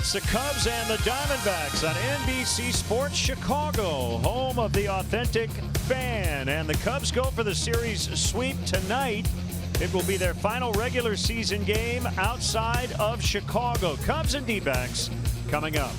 It's the Cubs and the Diamondbacks on NBC Sports Chicago, home of the authentic fan. And the Cubs go for the series sweep tonight. It will be their final regular season game outside of Chicago. Cubs and D-backs coming up.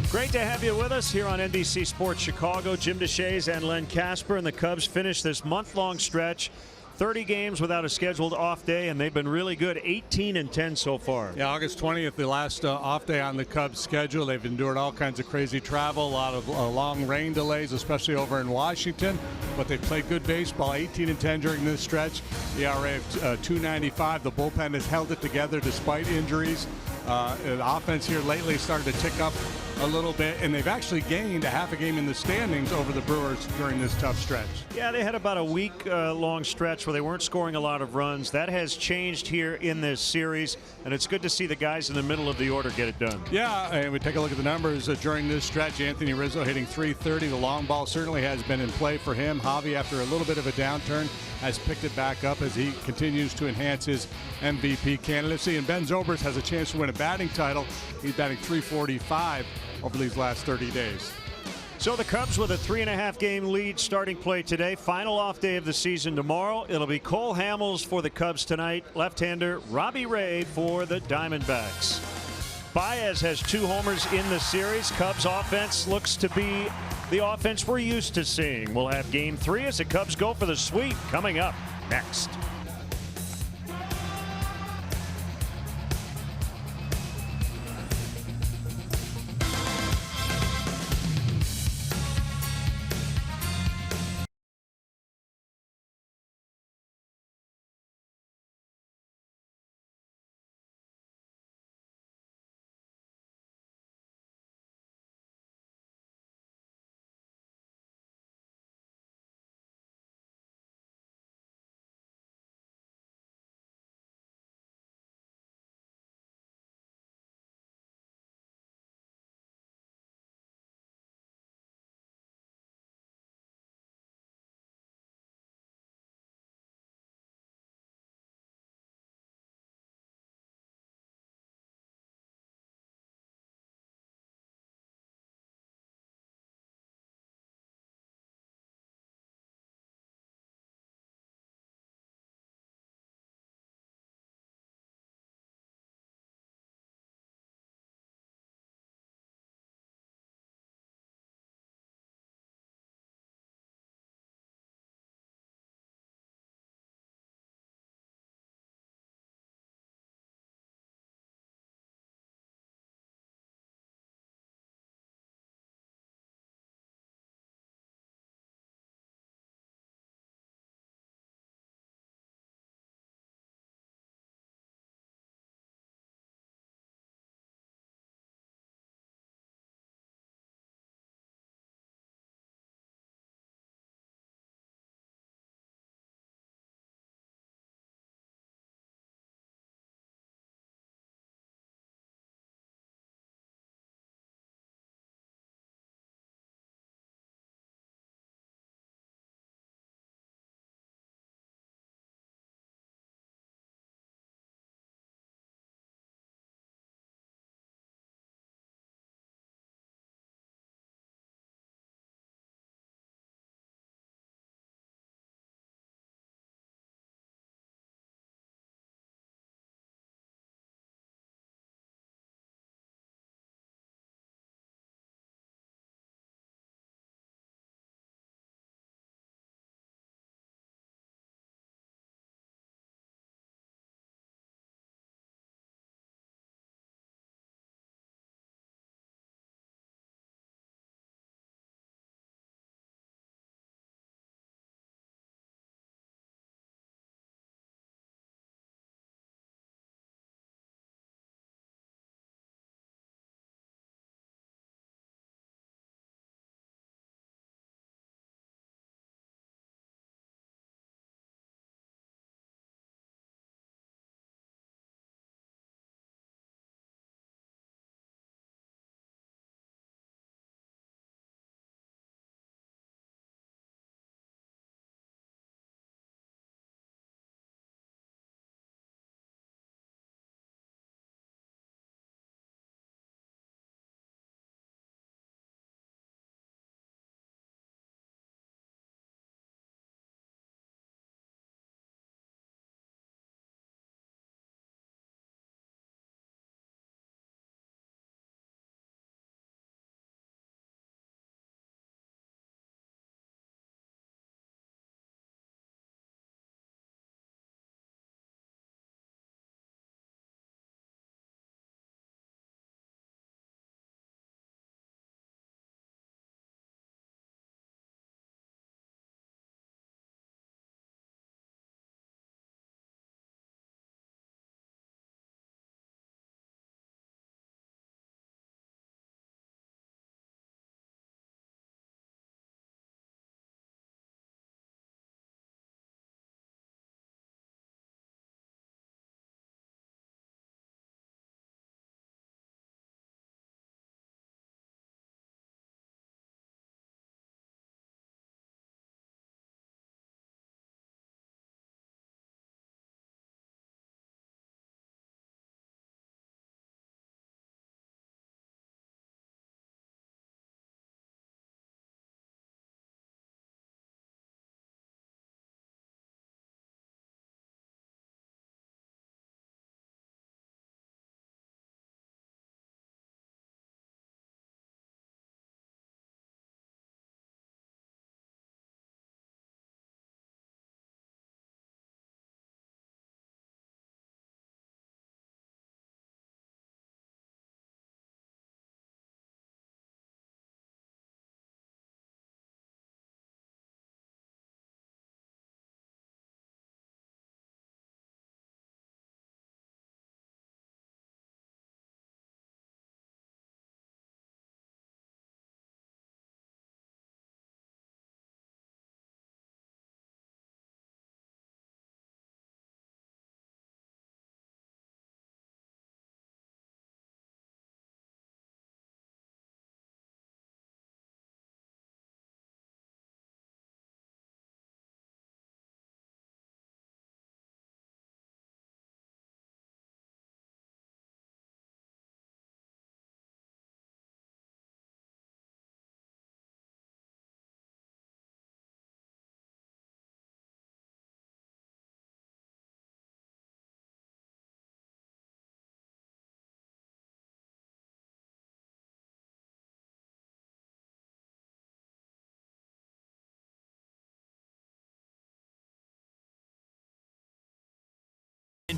Great to have you with us here on NBC Sports Chicago. Jim DeShays and Len Casper, and the Cubs finish this month-long stretch. 30 games without a scheduled off day, and they've been really good. 18-10 so far. Yeah, August 20th, the last off day on the Cubs schedule. They've endured all kinds of crazy travel, a lot of long rain delays, especially over in Washington. But they've played good baseball, 18-10 during this stretch. The ERA of 2.95. The bullpen has held it together despite injuries. The offense here lately started to tick up a little bit, and they've actually gained a half a game in the standings over the Brewers during this tough stretch. Yeah, they had about a week-long stretch where they weren't scoring a lot of runs. That has changed here in this series, and it's good to see the guys in the middle of the order get it done. Yeah, and we take a look at the numbers during this stretch. Anthony Rizzo hitting .330. The long ball certainly has been in play for him. Javi, after a little bit of a downturn, has picked it back up as he continues to enhance his MVP candidacy. And Ben Zobrist has a chance to win a batting title. He's batting .345 over these last 30 days. So the Cubs with a 3.5 game lead starting play today. Final off day of the season tomorrow. It'll be Cole Hamels for the Cubs tonight. Left-hander Robbie Ray for the Diamondbacks. Baez has 2 homers in the series. Cubs offense looks to be the offense we're used to seeing. We'll have game 3 as the Cubs go for the sweep coming up next.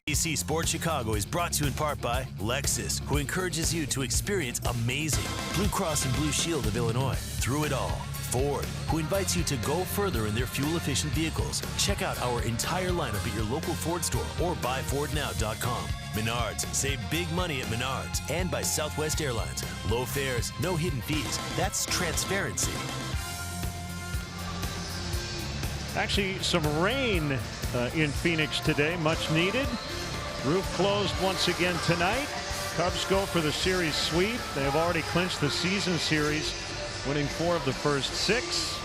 NBC Sports Chicago is brought to you in part by Lexus, who encourages you to experience amazing. Blue Cross and Blue Shield of Illinois, through it all. Ford, who invites you to go further in their fuel-efficient vehicles. Check out our entire lineup at your local Ford store or buyfordnow.com. Menards, save big money at Menards. And by Southwest Airlines. Low fares, no hidden fees. That's transparency. Actually, some rain in Phoenix today, much needed. Roof closed once again tonight. Cubs go for the series sweep. They have already clinched the season series, winning 4 of the first 6.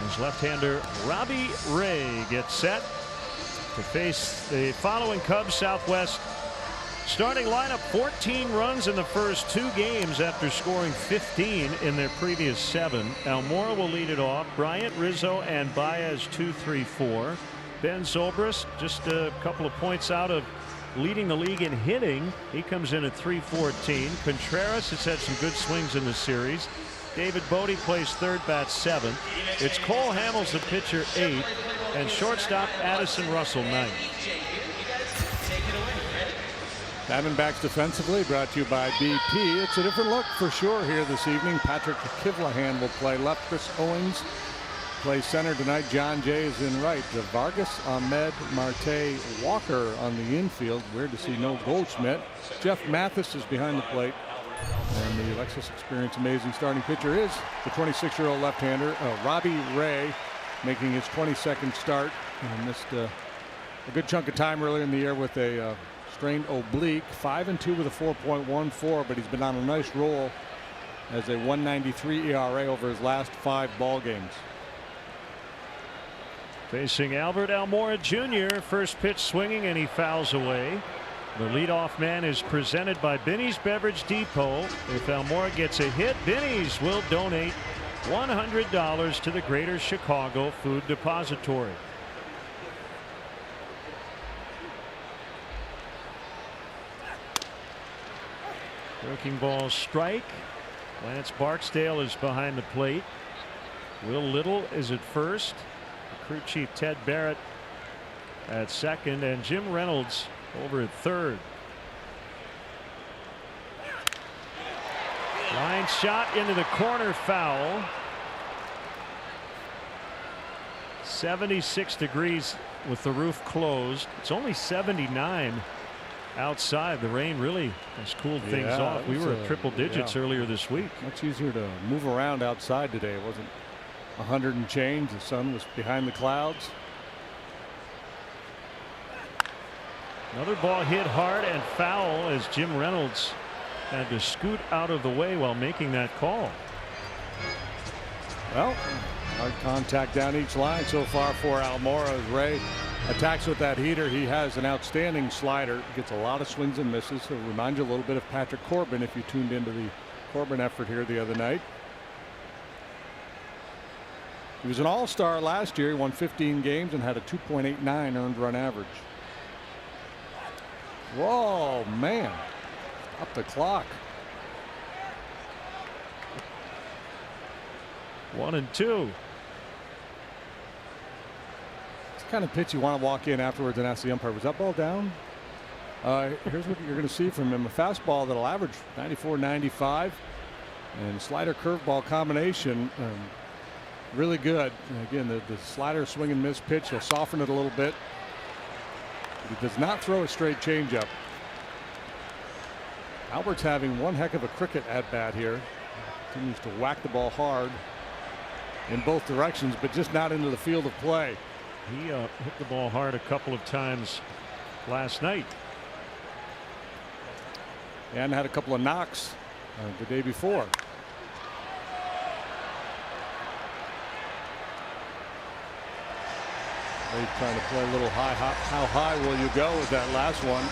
As left-hander Robbie Ray gets set to face the following Cubs Southwest starting lineup. 14 runs in the first 2 games after scoring 15 in their previous 7. Almora will lead it off. Bryant, Rizzo, and Baez 2, 3, 4. Ben Zobrist just a couple of points out of leading the league in hitting. He comes in at 314. Contreras has had some good swings in the series. David Bodie plays third, bat 7. It's Cole Hamels, the pitcher, 8, and shortstop Addison Russell, 9. Diamondbacks defensively brought to you by BP. It's a different look for sure here this evening. Patrick Kivlahan will play left. Chris Owings plays center tonight. John Jay is in right. Vargas, Ahmed, Marte, Walker on the infield. Weird to see no Goldschmidt. Jeff Mathis is behind the plate. And the Lexus Experience amazing starting pitcher is the 26-year-old left-hander Robbie Ray, making his 22nd start. And missed a good chunk of time earlier in the year with a strained oblique. 5-2 with a 4.14, but he's been on a nice roll as a 1.93 ERA over his last 5 ball games. Facing Albert Almora Jr. First pitch swinging, and he fouls away. The leadoff man is presented by Binny's Beverage Depot. If Almora gets a hit, Binny's will donate $100 to the Greater Chicago Food Depository. Breaking ball strike. Lance Barksdale is behind the plate. Will Little is at first. Crew chief Ted Barrett at second, and Jim Reynolds over at third. Line shot into the corner, foul. 76 degrees with the roof closed. It's only 79 outside. The rain really has cooled things off. We were at triple digits earlier this week. Much easier to move around outside today. It wasn't 100 and change. The sun was behind the clouds. Another ball hit hard and foul as Jim Reynolds had to scoot out of the way while making that call. Well, hard contact down each line so far for Almora. As Ray attacks with that heater, he has an outstanding slider. Gets a lot of swings and misses. He'll remind you a little bit of Patrick Corbin if you tuned into the Corbin effort here the other night. He was an all-star last year. He won 15 games and had a 2.89 earned run average. Whoa, man. Up the clock. 1-2. It's the kind of pitch you want to walk in afterwards and ask the umpire, was that ball down? Here's what you're going to see from him. A fastball that'll average 94, 95. And slider curveball combination. Really good. Again, the slider swing and miss pitch. He'll soften it a little bit. He does not throw a straight changeup. Albert's having one heck of a cricket at bat here. Continues to whack the ball hard in both directions, but just not into the field of play. He hit the ball hard a couple of times last night. And had a couple of knocks the day before. They're trying to play a little high. How high will you go with that last one?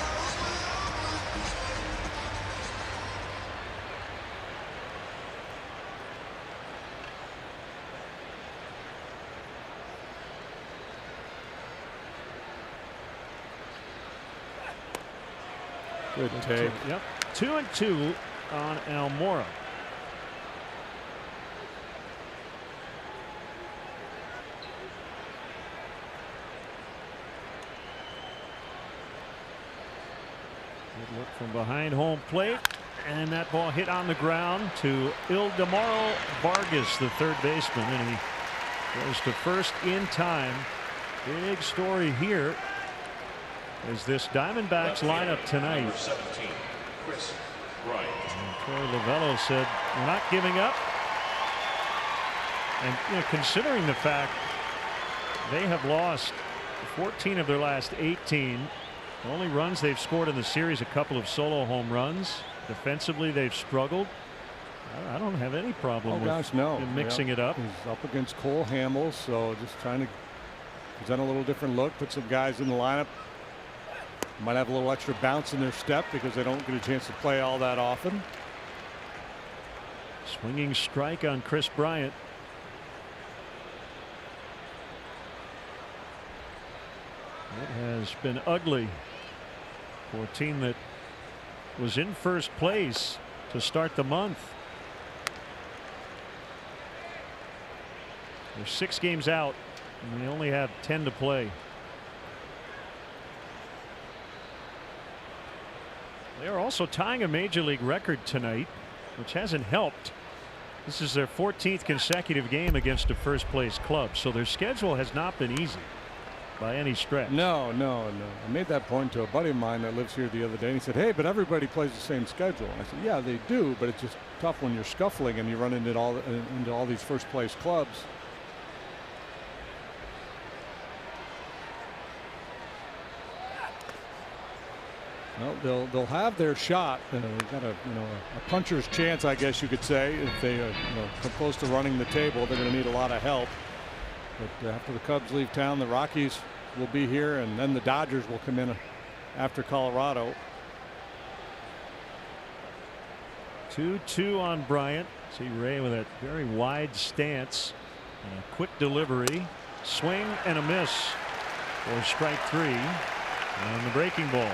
Good take. Yep. 2-2 on Almora. from behind home plate, and that ball hit on the ground to Ildemaro Vargas, the third baseman, and he goes to first in time. Big story here is this Diamondbacks lineup tonight. Troy Lovello said, "We're not giving up." And considering the fact they have lost 14 of their last 18, the only runs they've scored in the series, a couple of solo home runs. Defensively, they've struggled. I don't have any problem with mixing it up. He's up against Cole Hamels, so just trying to present a little different look, put some guys in the lineup. Might have a little extra bounce in their step because they don't get a chance to play all that often. Swinging strike on Chris Bryant. It has been ugly for a team that was in first place to start the month. They're 6 games out, and they only have 10 to play. They are also tying a major league record tonight, which hasn't helped. This is their 14th consecutive game against a first place club, so their schedule has not been easy by any stretch. No. I made that point to a buddy of mine that lives here the other day, and he said, "Hey, but everybody plays the same schedule." I said, "Yeah, they do, but it's just tough when you're scuffling and you run into all these first place clubs." Well, they'll have their shot. They've got a puncher's chance, I guess you could say. If they come close to running the table, they're going to need a lot of help. But after the Cubs leave town, the Rockies will be here, and then the Dodgers will come in after Colorado. 2-2 on Bryant. See Ray with that very wide stance and a quick delivery. Swing and a miss for strike 3 on the breaking ball.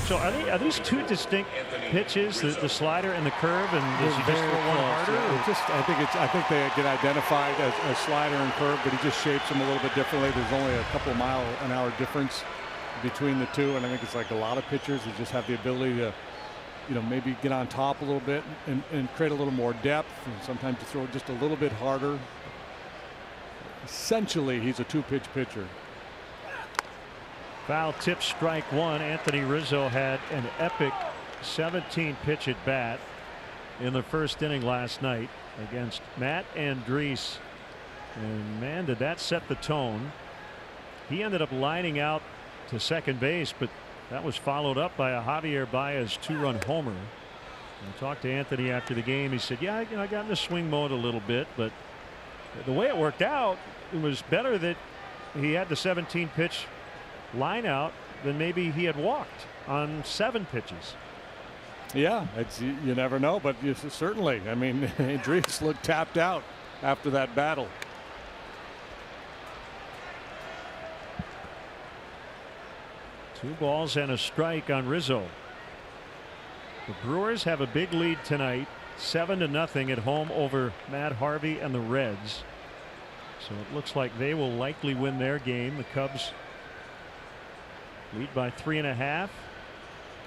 So are these 2 distinct pitches, the slider and the curve, and does he just throw one harder? I think they get identified as slider and curve, but he just shapes them a little bit differently. There's only a couple mile-an-hour difference between the two, and I think it's like a lot of pitchers that just have the ability to maybe get on top a little bit and create a little more depth, and sometimes to throw just a little bit harder. Essentially, he's a 2-pitch pitcher. Foul tip, strike 1. Anthony Rizzo had an epic 17-pitch at bat in the first inning last night against Matt Andriese, and man, did that set the tone. He ended up lining out to second base, but that was followed up by a Javier Baez 2-run homer. I talked to Anthony after the game. He said, "Yeah, I got in the swing mode a little bit, but the way it worked out, it was better that he had the 17-pitch line out than maybe he had walked on 7 pitches." Yeah, you never know, but certainly, I mean, Andriese looked tapped out after that battle. Two balls and a strike on Rizzo. The Brewers have a big lead tonight, 7-0 at home over Matt Harvey and the Reds. So it looks like they will likely win their game. The Cubs lead by 3.5.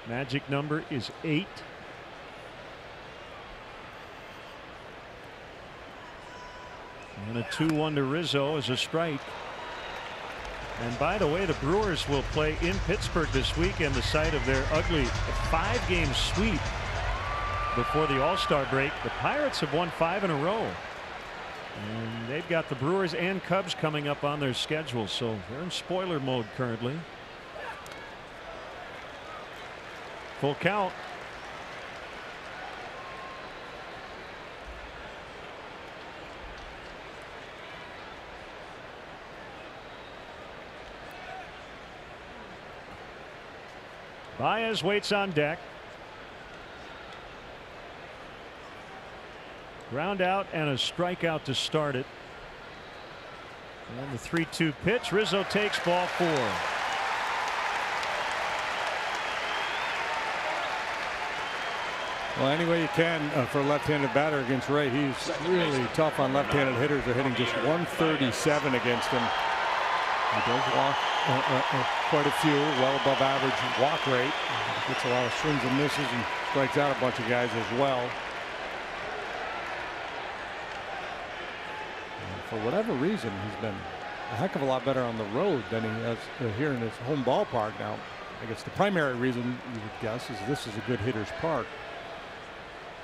Magic number is 8. And a 2-1 to Rizzo is a strike. And by the way, the Brewers will play in Pittsburgh this weekend, the site of their ugly 5-game sweep before the All-Star break. The Pirates have won 5 in a row, and they've got the Brewers and Cubs coming up on their schedule, so they're in spoiler mode currently. Full count. Baez waits on deck. Ground out and a strikeout to start it. And the 3-2 pitch. Rizzo takes ball 4. Well, any way you can for a left-handed batter against Ray. He's really tough on left-handed hitters. They're hitting just 137 against him. He does walk quite a few, well above average walk rate. Gets a lot of swings and misses and strikes out a bunch of guys as well. And for whatever reason, he's been a heck of a lot better on the road than he has here in his home ballpark. Now, I guess the primary reason you would guess is this is a good hitter's park.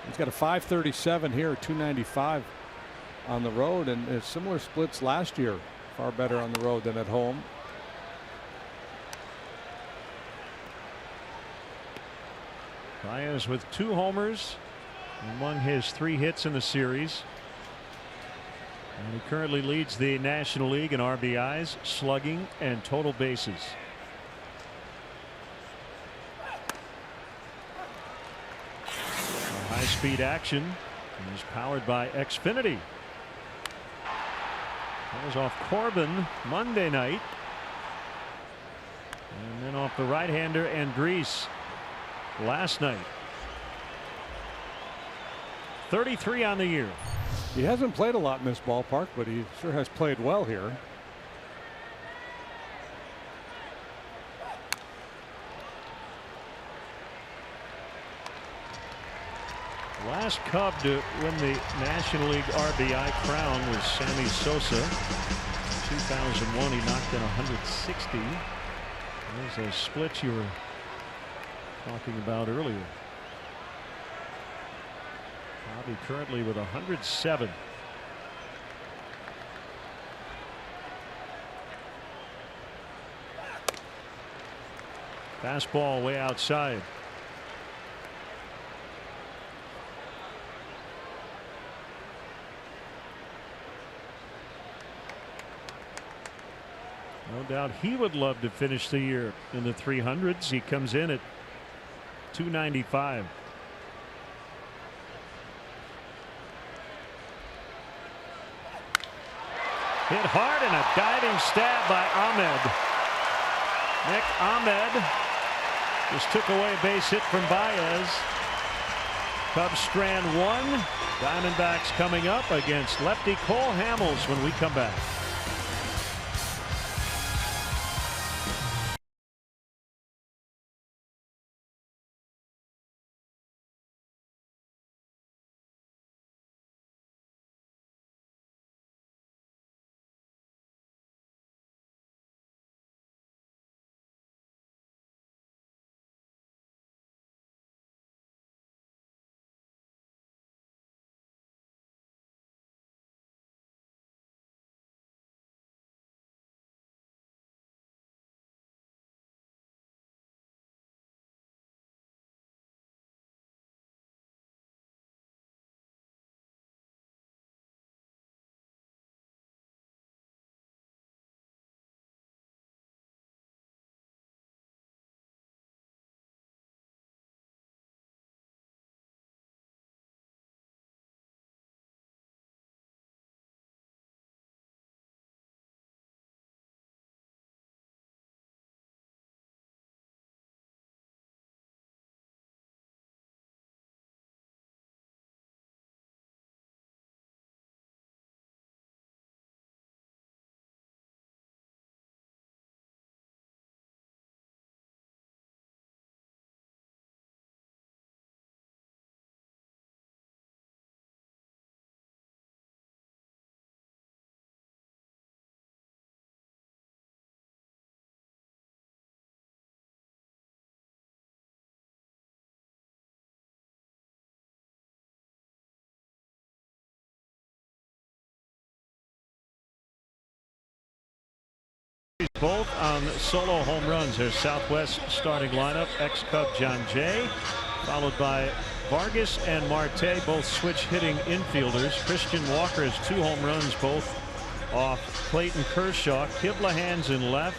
He's got a 537 here, 295 on the road, and similar splits last year. Far better on the road than at home. Baez with 2 homers among his 3 hits in the series. And he currently leads the National League in RBIs, slugging, and total bases. High-speed action is powered by Xfinity. That was off Corbin Monday night. And then off the right-hander Andriese last night. 33 on the year. He hasn't played a lot in this ballpark, but he sure has played well here. Last Cub to win the National League RBI crown was Sammy Sosa. In 2001, he knocked in 160. There's a split you were talking about earlier. Bobby currently with 107. Fastball way outside. No doubt he would love to finish the year in the 300s. He comes in at 295. Hit hard and a diving stab by Ahmed. Nick Ahmed just took away a base hit from Baez. Cubs strand 1. Diamondbacks coming up against lefty Cole Hamels when we come back. Both on solo home runs. Their Southwest starting lineup. Ex-Cub John Jay, followed by Vargas and Marte, both switch hitting infielders. Christian Walker has 2 home runs, both off Clayton Kershaw. Kiblahan's in left.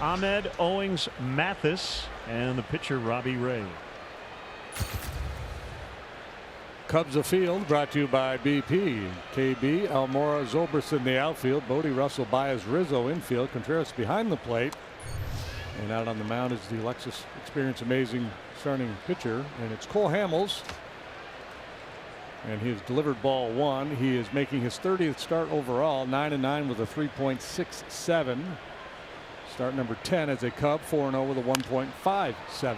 Ahmed, Owings, Mathis, and the pitcher Robbie Ray. Cubs afield brought to you by BP. KB, Almora, Zobrist in the outfield. Bodie, Russell, Baez, Rizzo infield. Contreras behind the plate. And out on the mound is the Lexus Experience Amazing starting pitcher. And it's Cole Hamels. And he has delivered ball 1. He is making his 30th start overall. 9-9 with a 3.67. Start number 10 as a Cub, 4-0 with a 1.57.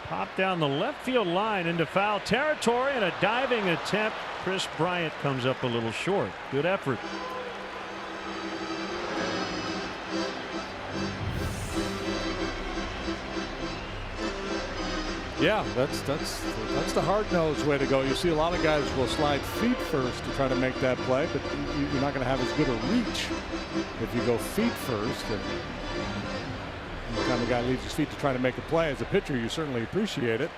Pop down the left field line into foul territory and a diving attempt. Chris Bryant comes up a little short. Good effort. Yeah, that's the hard-nosed way to go. You see a lot of guys will slide feet first to try to make that play, but you're not going to have as good a reach if you go feet first. And anytime a guy leaves his feet to try to make a play as a pitcher, you certainly appreciate it.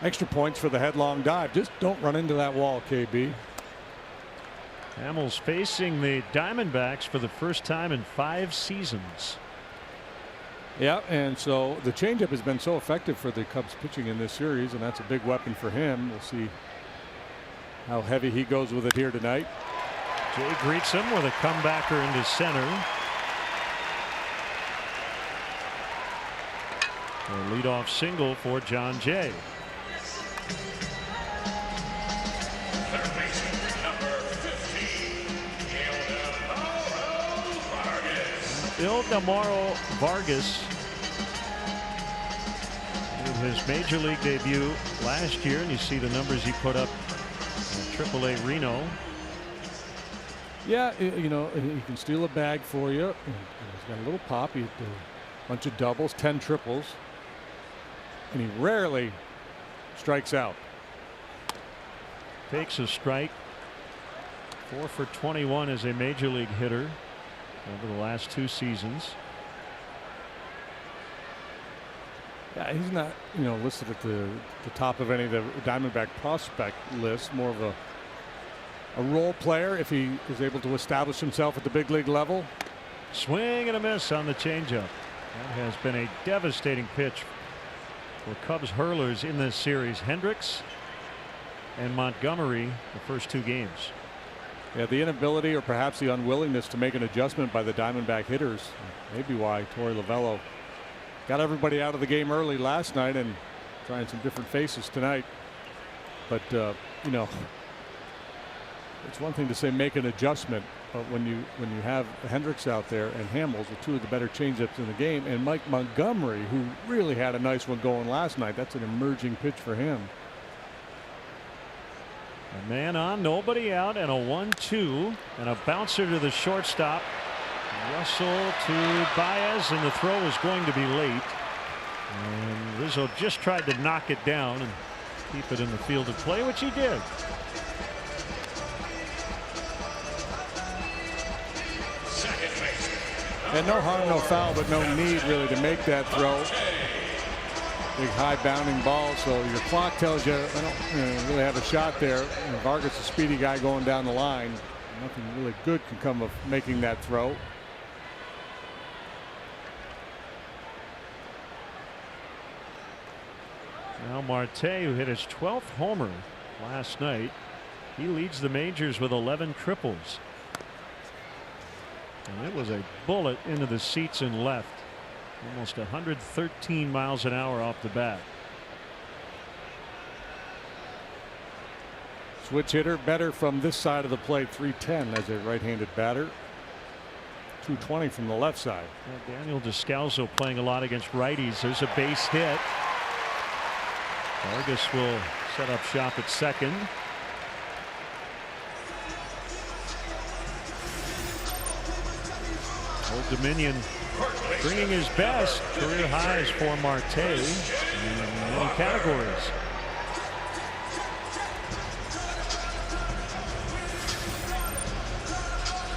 Extra points for the headlong dive. Just don't run into that wall, KB. Hamels facing the Diamondbacks for the first time in 5 seasons. Yeah, and so the changeup has been so effective for the Cubs pitching in this series, and that's a big weapon for him. We'll see how heavy he goes with it here tonight. Jay greets him with a comebacker into center. A leadoff single for John Jay. Ildemaro Vargas made his major league debut last year, and you see the numbers he put up in AAA Reno. Yeah, you know, he can steal a bag for you. He's got a little pop. He had a bunch of doubles, 10 triples, and he rarely strikes out. Takes a strike. 4 for 21 as a major league hitter over the last 2 seasons. Yeah, he's not, you know, listed at the top of any of the Diamondback prospect list. More of a role player if he is able to establish himself at the big league level. Swing and a miss on the changeup. That has been a devastating pitch for Cubs hurlers in this series. Hendricks and Montgomery the first 2 games. Yeah, the inability or perhaps the unwillingness to make an adjustment by the Diamondback hitters. Maybe why Torey Lovullo got everybody out of the game early last night and trying some different faces tonight. But you know, it's one thing to say make an adjustment, but when you have Hendricks out there and Hamels with 2 of the better changeups in the game, and Mike Montgomery, who really had a nice one going last night, that's an emerging pitch for him. A man on, nobody out, and a 1-2, and a bouncer to the shortstop. Russell to Baez, and the throw is going to be late. And Rizzo just tried to knock it down and keep it in the field of play, which he did. And no harm, no foul, but no need really to make that throw. Big high bounding ball, so your clock tells you I don't really have a shot there. And Vargas, a speedy guy going down the line. Nothing really good can come of making that throw. Now Marte, who hit his 12th homer last night, he leads the majors with 11 triples. And it was a bullet into the seats and left. Almost 113 miles an hour off the bat. Switch hitter, better from this side of the plate, 310 as a right-handed batter. 220 from the left side. Well, Daniel Descalso playing a lot against righties. There's a base hit. Vargas will set up shop at second. Old Dominion bringing his best, career highs for Marte in many categories.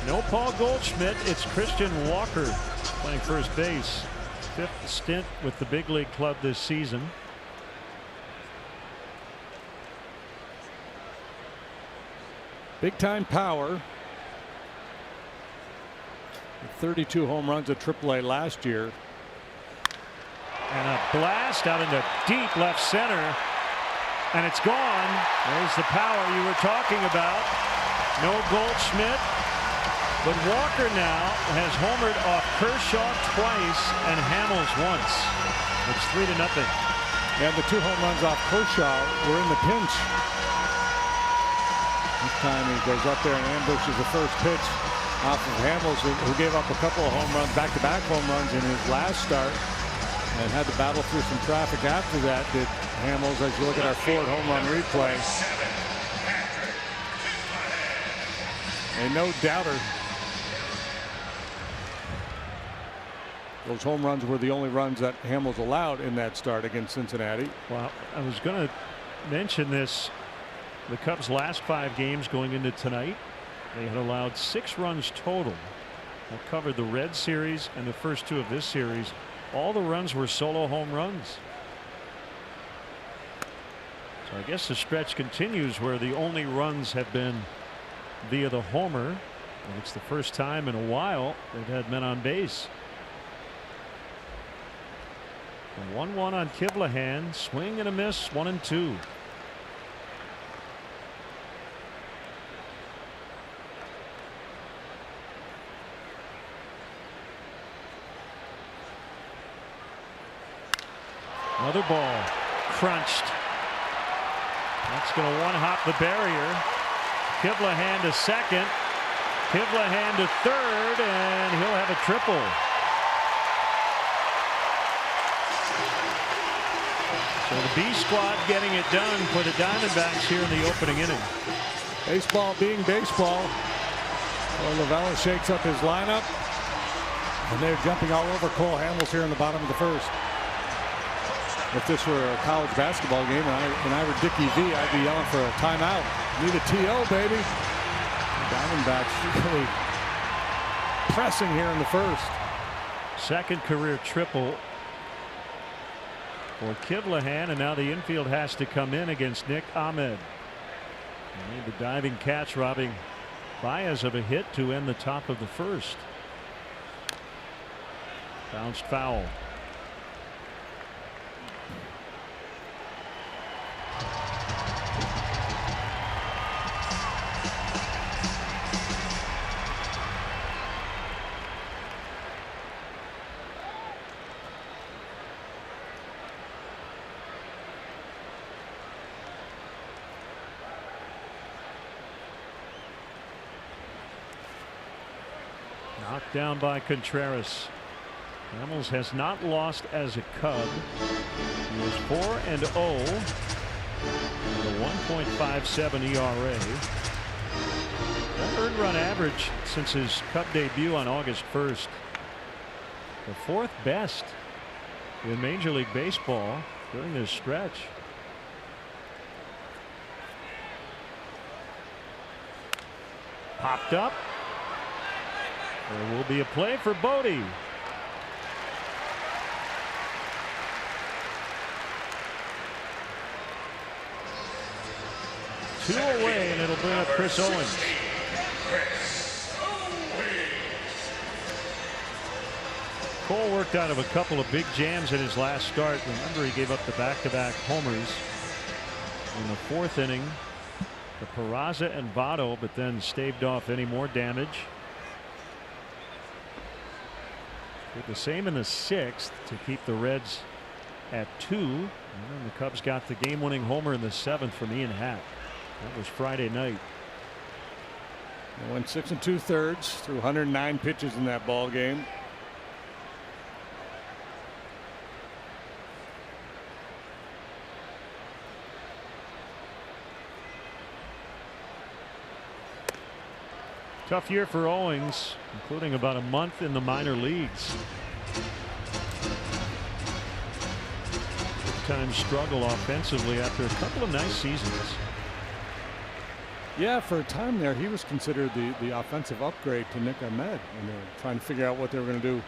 No Paul Goldschmidt, it's Christian Walker playing first base. 5th stint with the big league club this season. Big time power. 32 home runs at AAA last year. And a blast out into deep left center. And it's gone. There's the power you were talking about. No Goldschmidt. But Walker now has homered off Kershaw twice and Hamels once. It's 3-0. And the 2 home runs off Kershaw were in the pinch. This time he goes up there and ambushes the first pitch. off of Hamels, who gave up a couple of home runs, back-to-back home runs in his last start, and had to battle through some traffic after that. Did Hamels, as you look at our Ford home run replay. And no doubter, those home runs were the only runs that Hamels allowed in that start against Cincinnati. Well, I was going to mention this. The Cubs' last 5 games going into tonight, they had allowed 6 runs total. That covered the Red Series and the first 2 of this series. All the runs were solo home runs. So I guess the stretch continues where the only runs have been via the homer. And it's the first time in a while they've had men on base. 1-1 on Kivlehan. Swing and a miss. 1-2. Another ball crunched. That's going to one-hop the barrier. Kivlehan to second. Kivlehan to third, and he'll have a triple. So the B squad getting it done for the Diamondbacks here in the opening inning. Baseball being baseball. Well, Lavella shakes up his lineup, and they're jumping all over Cole Hamels here in the bottom of the first. If this were a college basketball game and I were Dickie V, I'd be yelling for a timeout. Need a TO, baby. Diamondbacks really pressing here in the first. Second career triple for Kivlehan, and now the infield has to come in against Nick Ahmed. The diving catch robbing Baez of a hit to end the top of the first. Bounced foul. Knocked down by Contreras. Hamels has not lost as a Cub. He is 4-0 with a 1.57 ERA. That earned run average since his Cub debut on August 1st. The 4th best in Major League Baseball during this stretch. Popped up. There will be a play for Bodie. Two away, and it'll bring up Chris Owens. Cole worked out of a couple of big jams in his last start. Remember, he gave up the back-to-back homers in the 4th inning to Peraza and Votto, but then staved off any more damage. Did the same in the 6th to keep the Reds at 2. And then the Cubs got the game-winning homer in the 7th from Ian Happ. That was Friday night. They went 6 2/3 through 109 pitches in that ball game. Tough year for Owings, including about a month in the minor leagues. Big-time struggle offensively after a couple of nice seasons. Yeah, for a time there, he was considered the offensive upgrade to Nick Ahmed, and they were trying to figure out what they were going to do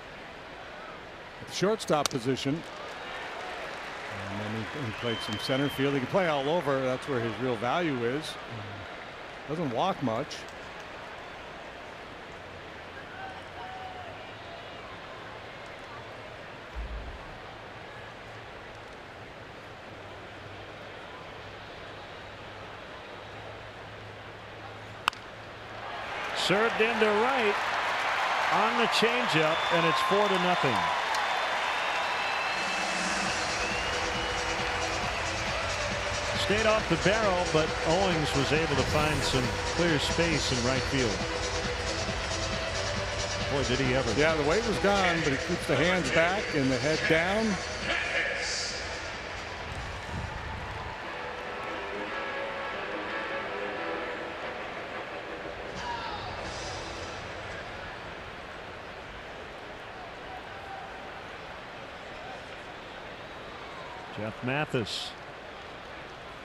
at the shortstop position. And then he played some center field. He can play all over. That's where his real value is. Doesn't walk much. Served into right on the changeup, and it's 4-0. Stayed off the barrel, but Owings was able to find some clear space in right field. Boy, did he ever. Yeah, the weight was gone, but he keeps the hands back and the head down. Jeff Mathis.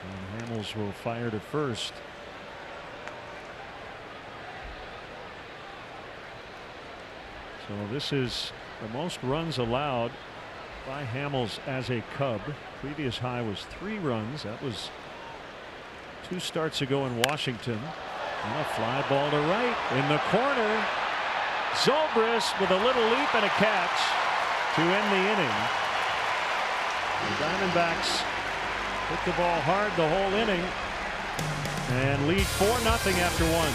And Hamels will fire to first. So this is the most runs allowed by Hamels as a Cub. Previous high was 3 runs. That was 2 starts ago in Washington. And a fly ball to right in the corner. Zobrist with a little leap and a catch to end the inning. The Diamondbacks hit the ball hard the whole inning and lead 4-0 after 1.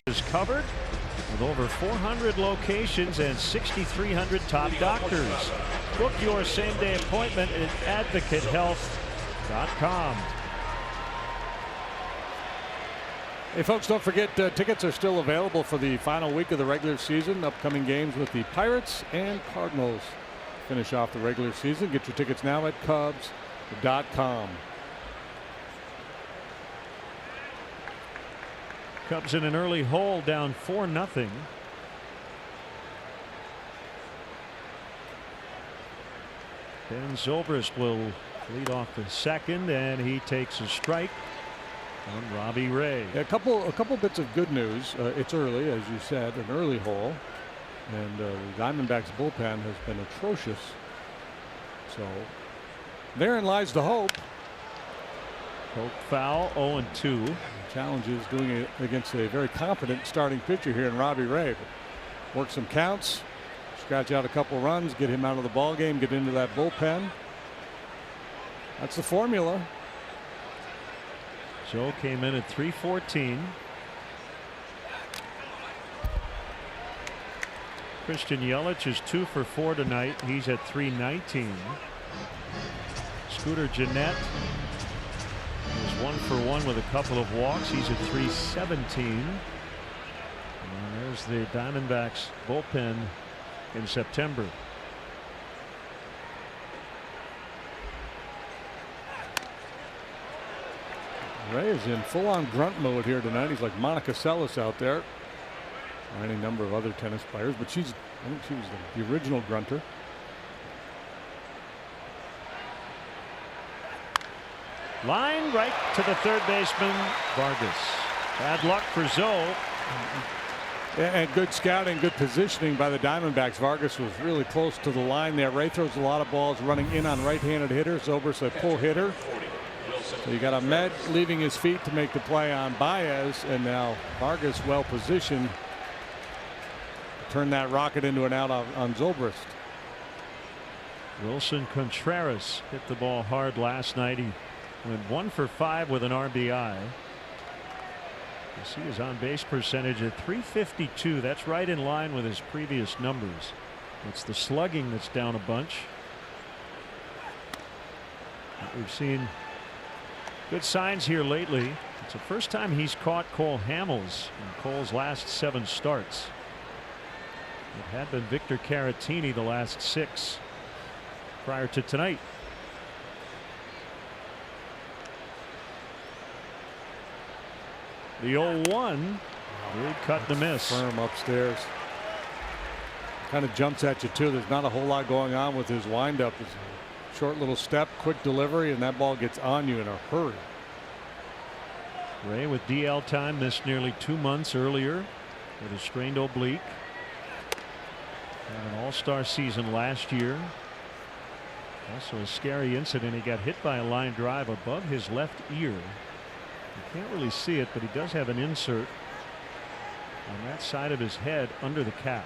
Is covered with over 400 locations and 6,300 top doctors. Book your same-day appointment at advocatehealth.com. Hey folks, don't forget tickets are still available for the final week of the regular season. Upcoming games with the Pirates and Cardinals finish off the regular season. Get your tickets now at Cubs.com. Cubs in an early hole, down 4-0. Ben Zobrist will lead off the second, and he takes a strike on Robbie Ray. Yeah, a couple bits of good news. It's early, as you said, an early hole, and the Diamondbacks bullpen has been atrocious. So therein lies the hope. Poke foul, 0-2. Challenge is doing it against a very confident starting pitcher here in Robbie Ray. Work some counts, scratch out a couple runs, get him out of the ball game, get into that bullpen. That's the formula. Joe came in at 314. Christian Yelich is 2 for 4 tonight. He's at 319. Scooter Gennett is 1 for 1 with a couple of walks. He's at 317. And there's the Diamondbacks bullpen in September. Ray is in full-on grunt mode here tonight. He's like Monica Seles out there, or any number of other tennis players, but I think she was the original grunter. Line right to the third baseman, Vargas. Bad luck for Zoe. And good scouting, good positioning by the Diamondbacks. Vargas was really close to the line there. Ray throws a lot of balls running in on right-handed hitters. Zobrist a pull hitter. So you got Ahmed leaving his feet to make the play on Baez, and now Vargas well positioned to turn that rocket into an out on Zobrist. Wilson Contreras hit the ball hard last night. He went 1 for 5 with an RBI. You see his on base percentage at .352. That's right in line with his previous numbers. It's the slugging that's down a bunch. We've seen good signs here lately. It's the first time he's caught Cole Hamels in Cole's last 7 starts. It had been Victor Caratini the last 6 prior to tonight. The 0-1. Big cut and a miss. Firm upstairs. Kind of jumps at you too. There's not a whole lot going on with his windup. It's a short little step, quick delivery, and that ball gets on you in a hurry. Ray with DL time, missed nearly 2 months earlier with a strained oblique. Had an all-star season last year. Also a scary incident. He got hit by a line drive above his left ear. You can't really see it, but he does have an insert on that side of his head under the cap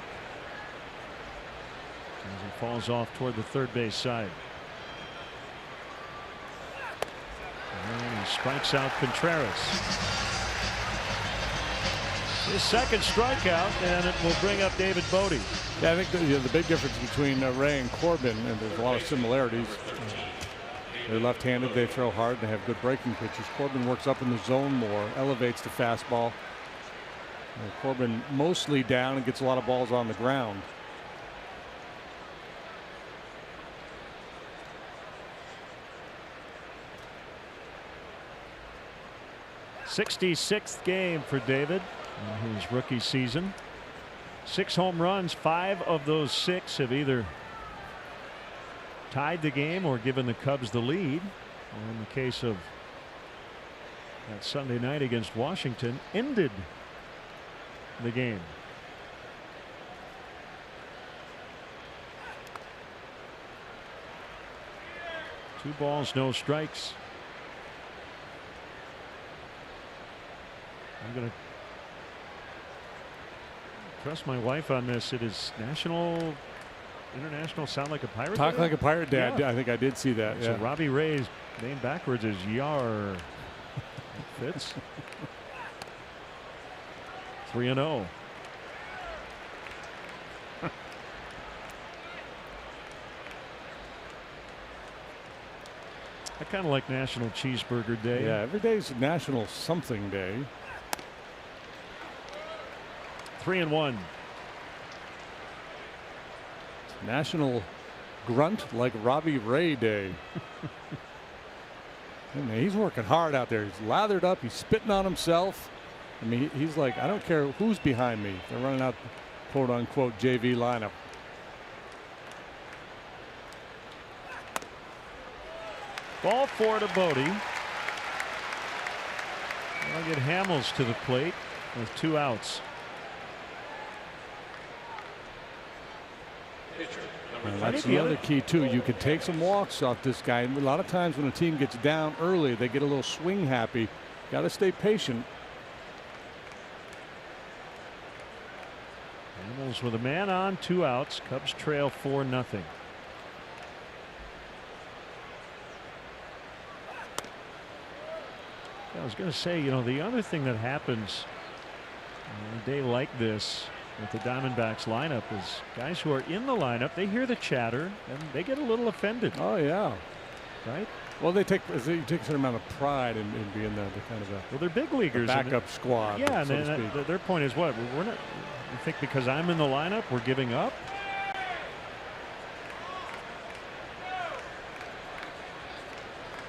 as he falls off toward the third base side. And he strikes out Contreras. His second strikeout, and it will bring up David Bodie. Yeah, I think the big difference between Ray and Corbin, and there's a lot of similarities. They're left-handed, they throw hard, they have good breaking pitches. Corbin works up in the zone more, elevates the fastball. Corbin mostly down and gets a lot of balls on the ground. '66th game for David in his rookie season. 6 home runs. 5 of those 6 have either tied the game or given the Cubs the lead. Or in the case of that Sunday night against Washington, ended the game. Two balls, no strikes. I'm going to trust my wife on this. It is national, international. Sound like a pirate. Talk like a pirate, Dad. Yeah. I think I did see that. So Yeah. Robbie Ray's name backwards is Yar. Fits. 3-0. I kind of like National Cheeseburger Day. Yeah, every day's National Something Day. 3-1. National Grunt like Robbie Ray Day. Man, he's working hard out there. He's lathered up. He's spitting on himself. I mean, he's like, I don't care who's behind me. They're running out, quote unquote, JV lineup. Ball 4 to Bodie. I'll get Hamels to the plate with 2 outs. And that's the other key too. You could take some walks off this guy. And a lot of times when a team gets down early, they get a little swing happy. Got to stay patient. Hamels with a man on, 2 outs. Cubs trail 4-0. I was going to say, you know, the other thing that happens on a day like this with the Diamondbacks lineup is guys who are in the lineup, they hear the chatter and they get a little offended. Oh yeah, right. Well, they take a certain amount of pride in being the kind of a well, they're big leaguers, backup squad. Yeah, so and their point is what we're not. You think because I'm in the lineup, we're giving up?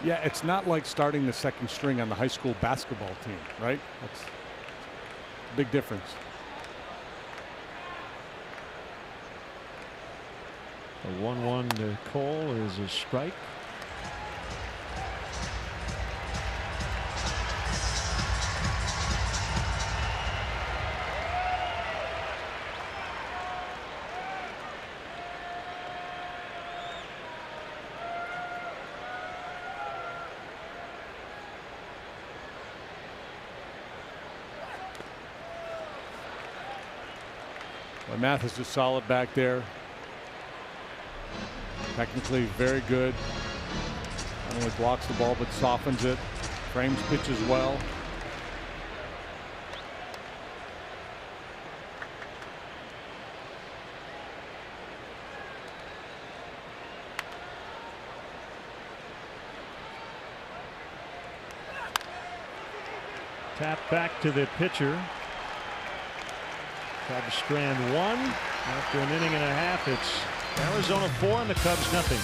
Yeah, it's not like starting the second string on the high school basketball team, right? That's a big difference. A 1-1 to Cole is a strike. But Mathis is solid back there. Technically very good. Not only blocks the ball but softens it. Frames pitches well. Tap back to the pitcher. Cubs strand one. After an inning and a half, it's Arizona 4 and the Cubs nothing.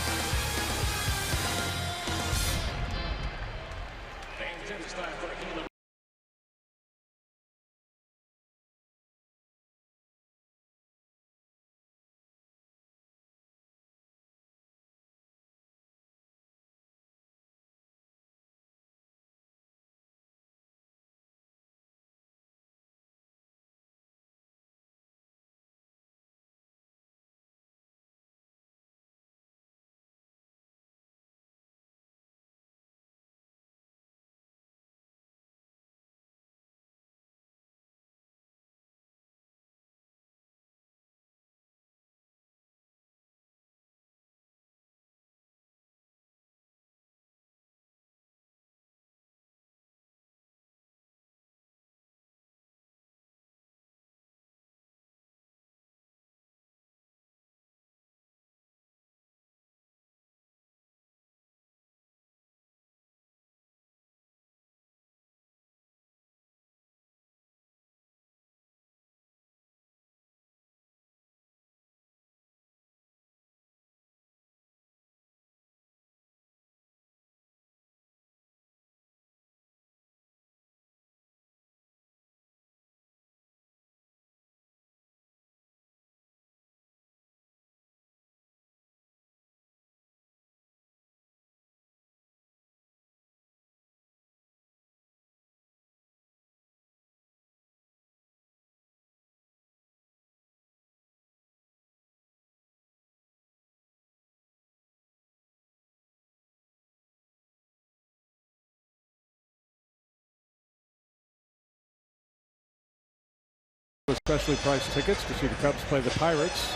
Especially priced tickets to see the Cubs play the Pirates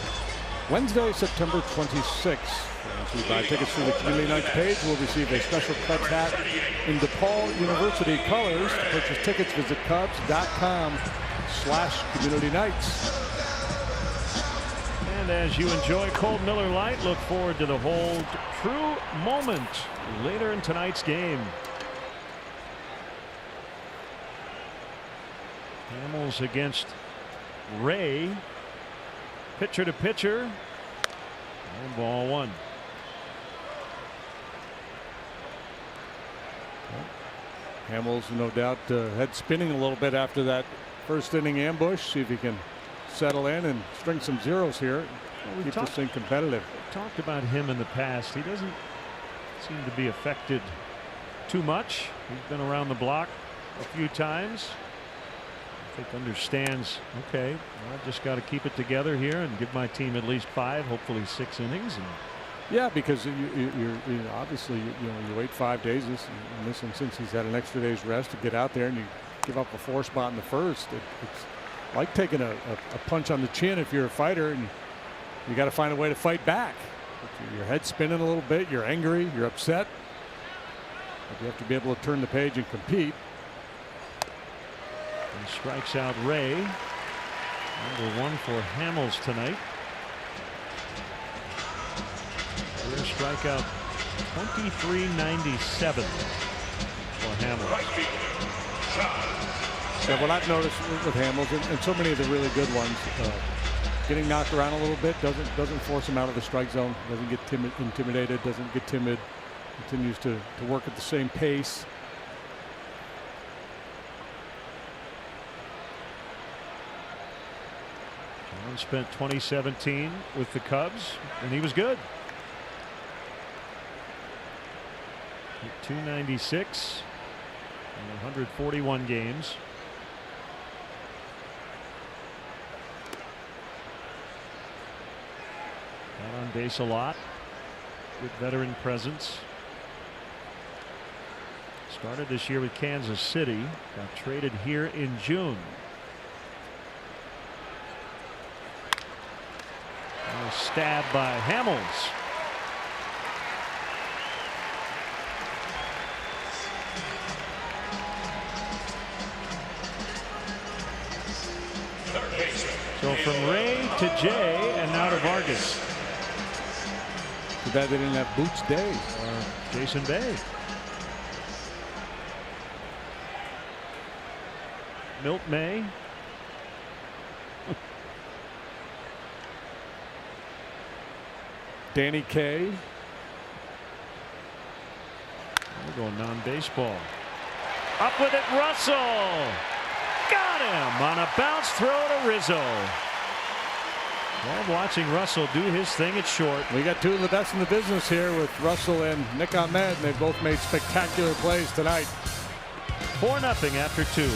Wednesday, September 26th. Once you buy tickets through the Community Nights page, we'll receive a special Cubs hat in DePaul University colors. To purchase tickets, visit Cubs.com/Community Nights. And as you enjoy cold Miller Lite, look forward to the Hold True moment later in tonight's game. Hamels against Ray. Pitcher to pitcher. And ball one. Hamels, no doubt, head spinning a little bit after that first inning ambush. See if he can settle in and string some zeros here. Well, keep this thing competitive. We've talked about him in the past. He doesn't seem to be affected too much. He's been around the block a few times. I think understands, okay, well, I've just got to keep it together here and give my team at least 5, hopefully 6 innings. And yeah, because you're obviously you wait 5 days. In this instance, he's had an extra day's rest to get out there, and you give up a 4 spot in the first. It's like taking a punch on the chin if you're a fighter, and you got to find a way to fight back. Your head's spinning a little bit. You're angry. You're upset. But you have to be able to turn the page and compete. He strikes out Ray. Number 1 for Hamels tonight. Career strikeout 2397 for Hamels. Yeah, what I've noticed with Hamels and so many of the really good ones, getting knocked around a little bit doesn't force him out of the strike zone. Doesn't get intimidated. Doesn't get timid. Continues to work at the same pace. John spent 2017 with the Cubs, and he was good. 296 in 141 games. Got on base a lot. Good veteran presence. Started this year with Kansas City. Got traded here in June. Stab by Hamels. So from Ray to Jay and now to Vargas. Too bad they didn't have Boots Day or Jason Bay. Milt May. Danny Kaye. We're going non-baseball. Up with it, Russell. Got him on a bounce throw to Rizzo. Love watching Russell do his thing at short. We got two of the best in the business here with Russell and Nick Ahmed, and they both made spectacular plays tonight. 4-0 after 2.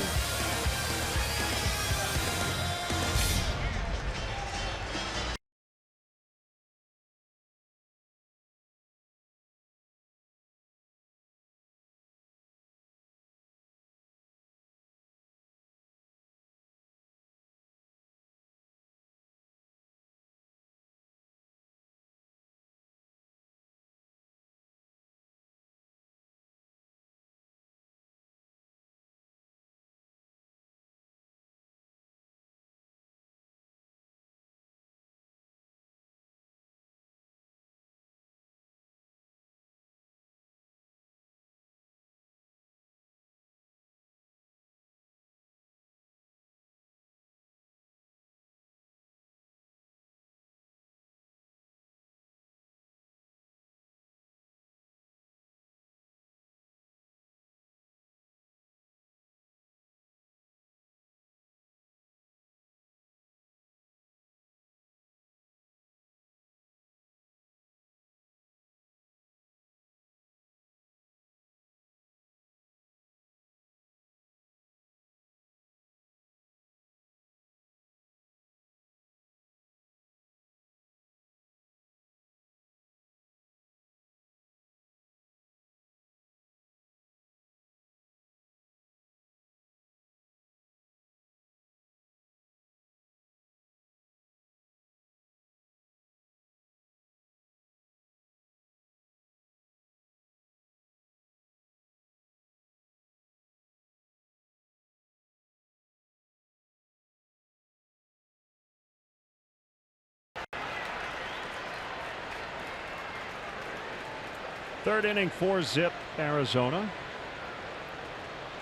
Third inning, 4-zip Arizona.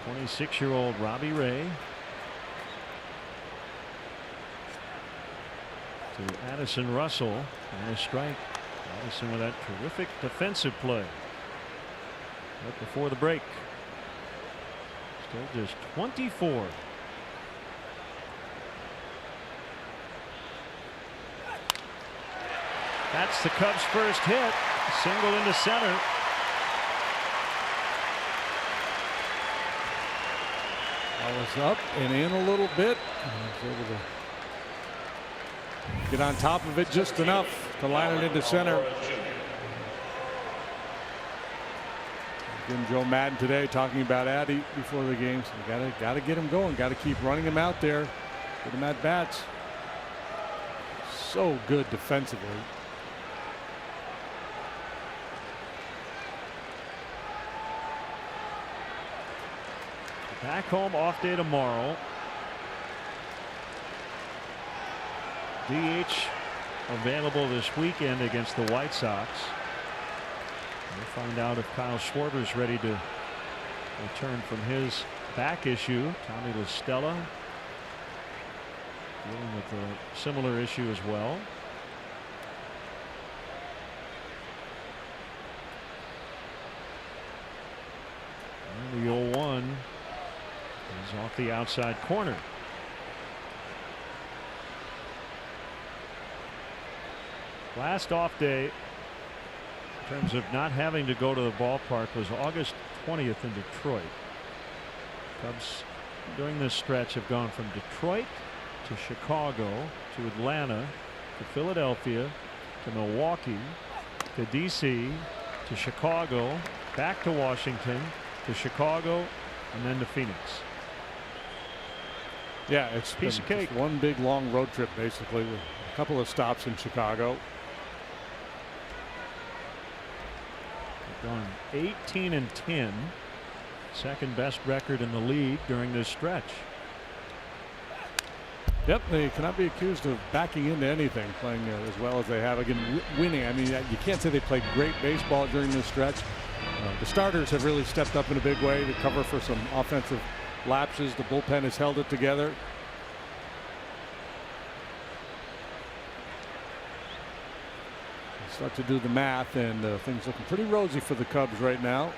26-year-old Robbie Ray to Addison Russell and a strike. Addison with that terrific defensive play right before the break. Still just 24. That's the Cubs' first hit. Single into center. I was up and in a little bit. I was able to get on top of it just enough to line it into center. Again, Joe Madden today talking about Addy before the game. So gotta get him going. Got to keep running him out there. Get him at bats. So good defensively. Back home, off day tomorrow. DH available this weekend against the White Sox. We'll find out if Kyle Schwarber's ready to return from his back issue. Tommy LaStella dealing with a similar issue as well. And the 0-1 is off the outside corner. Last off day in terms of not having to go to the ballpark was August 20th in Detroit. Cubs during this stretch have gone from Detroit to Chicago to Atlanta to Philadelphia to Milwaukee to DC to Chicago back to Washington to Chicago and then to Phoenix. Yeah, it's piece of cake. One big long road trip basically. a couple of stops in Chicago. They've gone 18-10. Second best record in the league during this stretch. Yep, they cannot be accused of backing into anything, playing as well as they have. Again, winning. I mean, you can't say they played great baseball during this stretch. The starters have really stepped up in a big way to cover for some offensive lapses. The bullpen has held it together. You start to do the math, and things looking pretty rosy for the Cubs right now.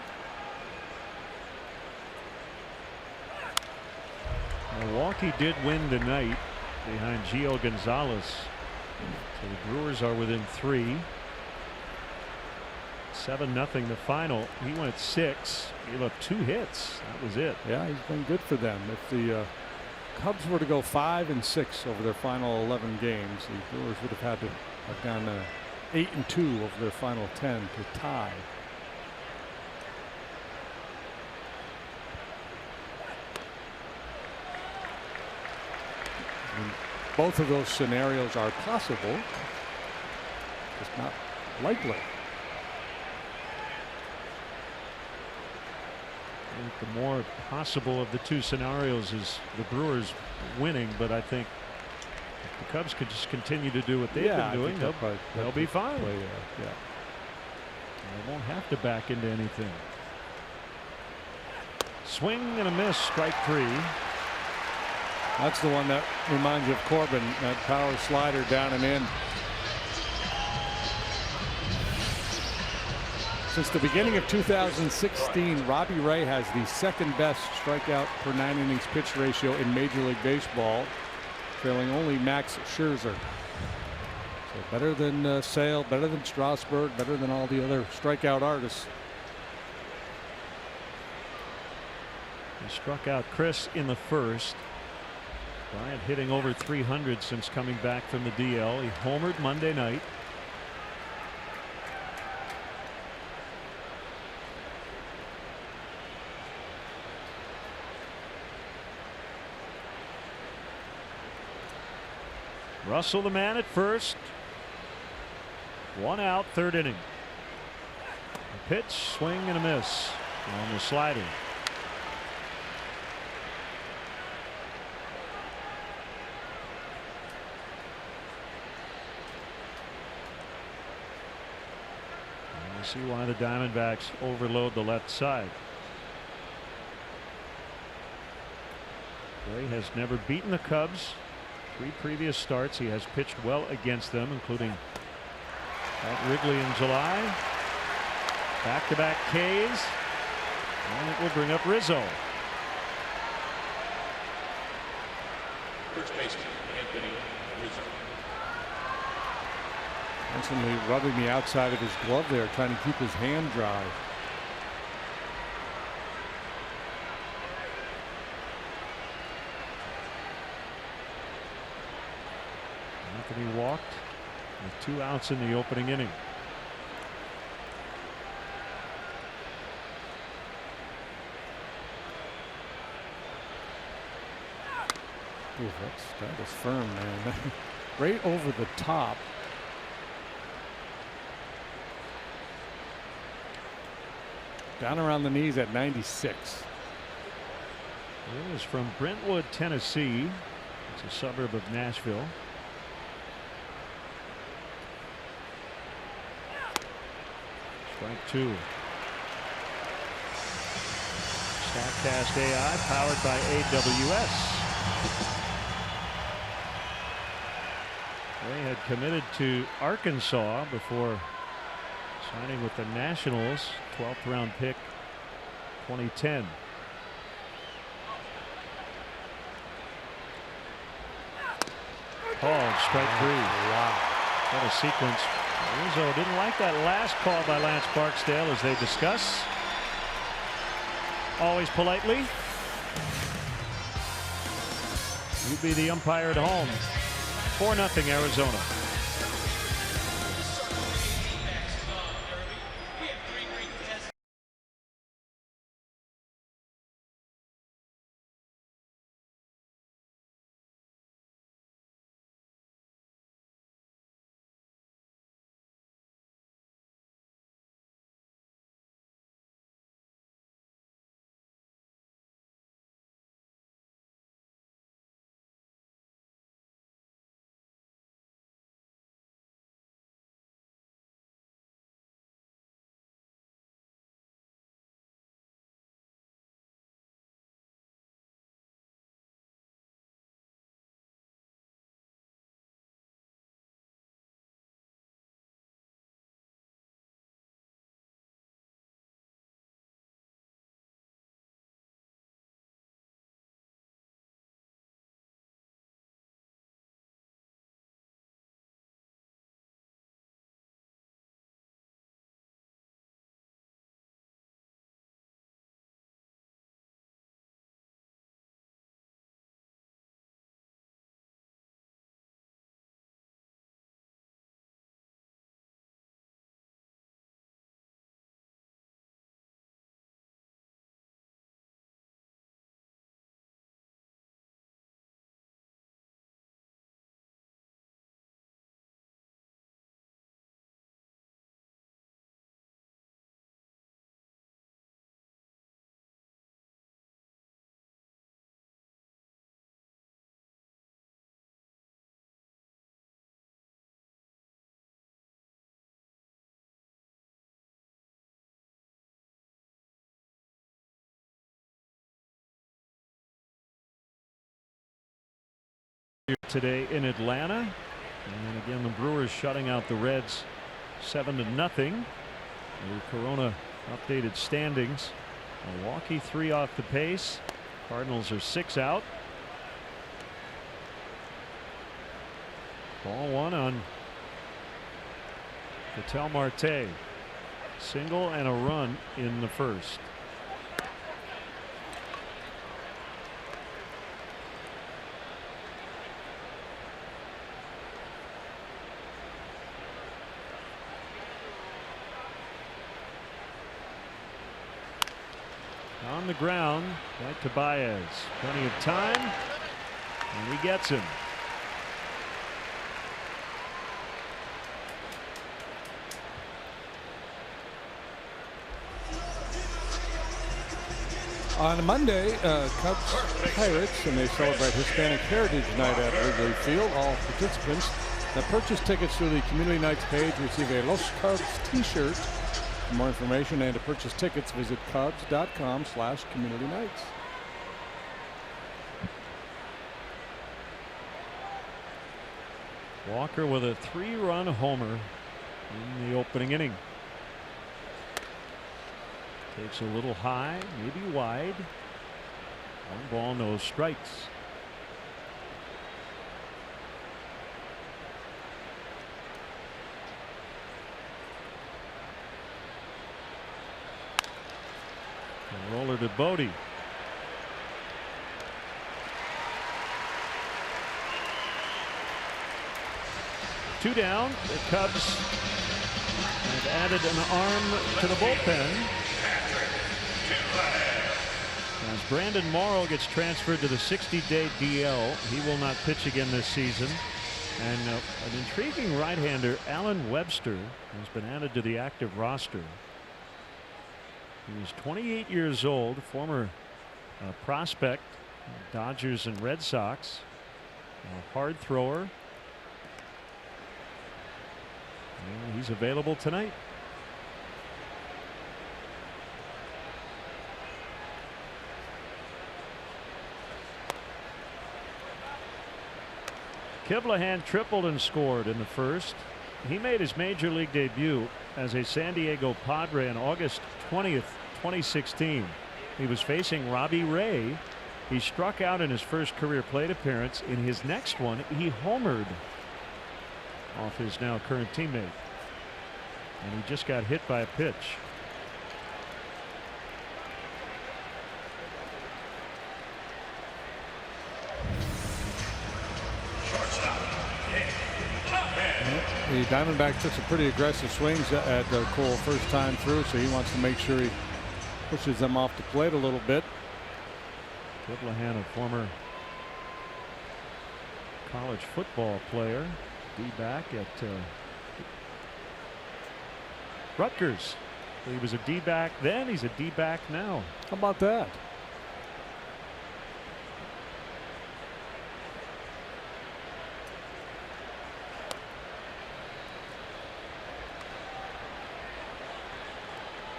Milwaukee did win tonight behind Gio Gonzalez. So the Brewers are within 3. 7-0 the final. He went 6. He left 2 hits. That was it. Yeah, he's been good for them. If the Cubs were to go 5-6 over their final 11 games, the Brewers would have had to have gone 8-2 over their final 10 to tie. And both of those scenarios are possible, just not likely. I think the more possible of the 2 scenarios is the Brewers winning, but I think if the Cubs could just continue to do what they've been doing, they'll be fine. Yeah. They won't have to back into anything. Swing and a miss, strike 3. That's the one that reminds you of Corbin, that power slider down and in. Since the beginning of 2016, Robbie Ray has the second best strikeout per 9 innings pitch ratio in Major League Baseball, trailing only Max Scherzer. So better than Sale, better than Strasburg, better than all the other strikeout artists. He struck out Chris in the first. Bryant hitting over 300 since coming back from the DL. He homered Monday night. Russell the man at first. 1 out, 3rd inning. A pitch, swing and a miss on the slider. See why the Diamondbacks overload the left side. Ray has never beaten the Cubs. 3 previous starts. He has pitched well against them, including at Wrigley in July. Back-to-back Ks. And it will bring up Rizzo. First baseman, Anthony Rizzo. Constantly rubbing the outside of his glove there, trying to keep his hand dry. Anthony walked with 2 outs in the opening inning. Ooh, that was firm, man. Right over the top. Down around the knees at 96. It is from Brentwood, Tennessee. It's a suburb of Nashville. Strike 2. Statcast AI powered by AWS. They had committed to Arkansas before signing with the Nationals. 12th round pick 2010. Called strike 3. Wow. What a sequence. Rizzo didn't like that last call by Lance Barksdale, as they discuss. Always politely. You be the umpire at home. 4-0 Arizona. today in Atlanta. And then again, the Brewers shutting out the Reds 7-0. The Corona updated standings. Milwaukee 3 off the pace. Cardinals are 6 out. Ball 1 on Ketel Marte. Single and a run in the first. On the ground, back to Baez. Plenty of time, and he gets him. On Monday, Cubs Pirates, and they celebrate Hispanic Heritage Night at Wrigley Field. All participants that purchase tickets through the Community Nights page receive a Los Cubs t-shirt. For more information and to purchase tickets, visit Cubs.com/communitynights. Walker with a 3-run homer in the opening inning. Takes a little high, maybe wide. 1 ball, no strikes. And roller to Bodie. Two down. The Cubs have added an arm to the bullpen as Brandon Morrow gets transferred to the 60-day DL. He will not pitch again this season. And an intriguing right-hander, Alan Webster, has been added to the active roster. He is 28 years old, former prospect, Dodgers and Red Sox, a hard thrower. And he's available tonight. Kiblahan tripled and scored in the first. He made his major league debut as a San Diego Padre on August 20th, 2016. He was facing Robbie Ray. He struck out in his first career plate appearance. In his next one, he homered off his now current teammate. And he just got hit by a pitch. The Diamondback took some pretty aggressive swings at Cole first time through, so he wants to make sure he pushes them off the plate a little bit. Kiblahan, a former college football player, D-back at Rutgers. He was a D-back then, he's a D-back now. How about that?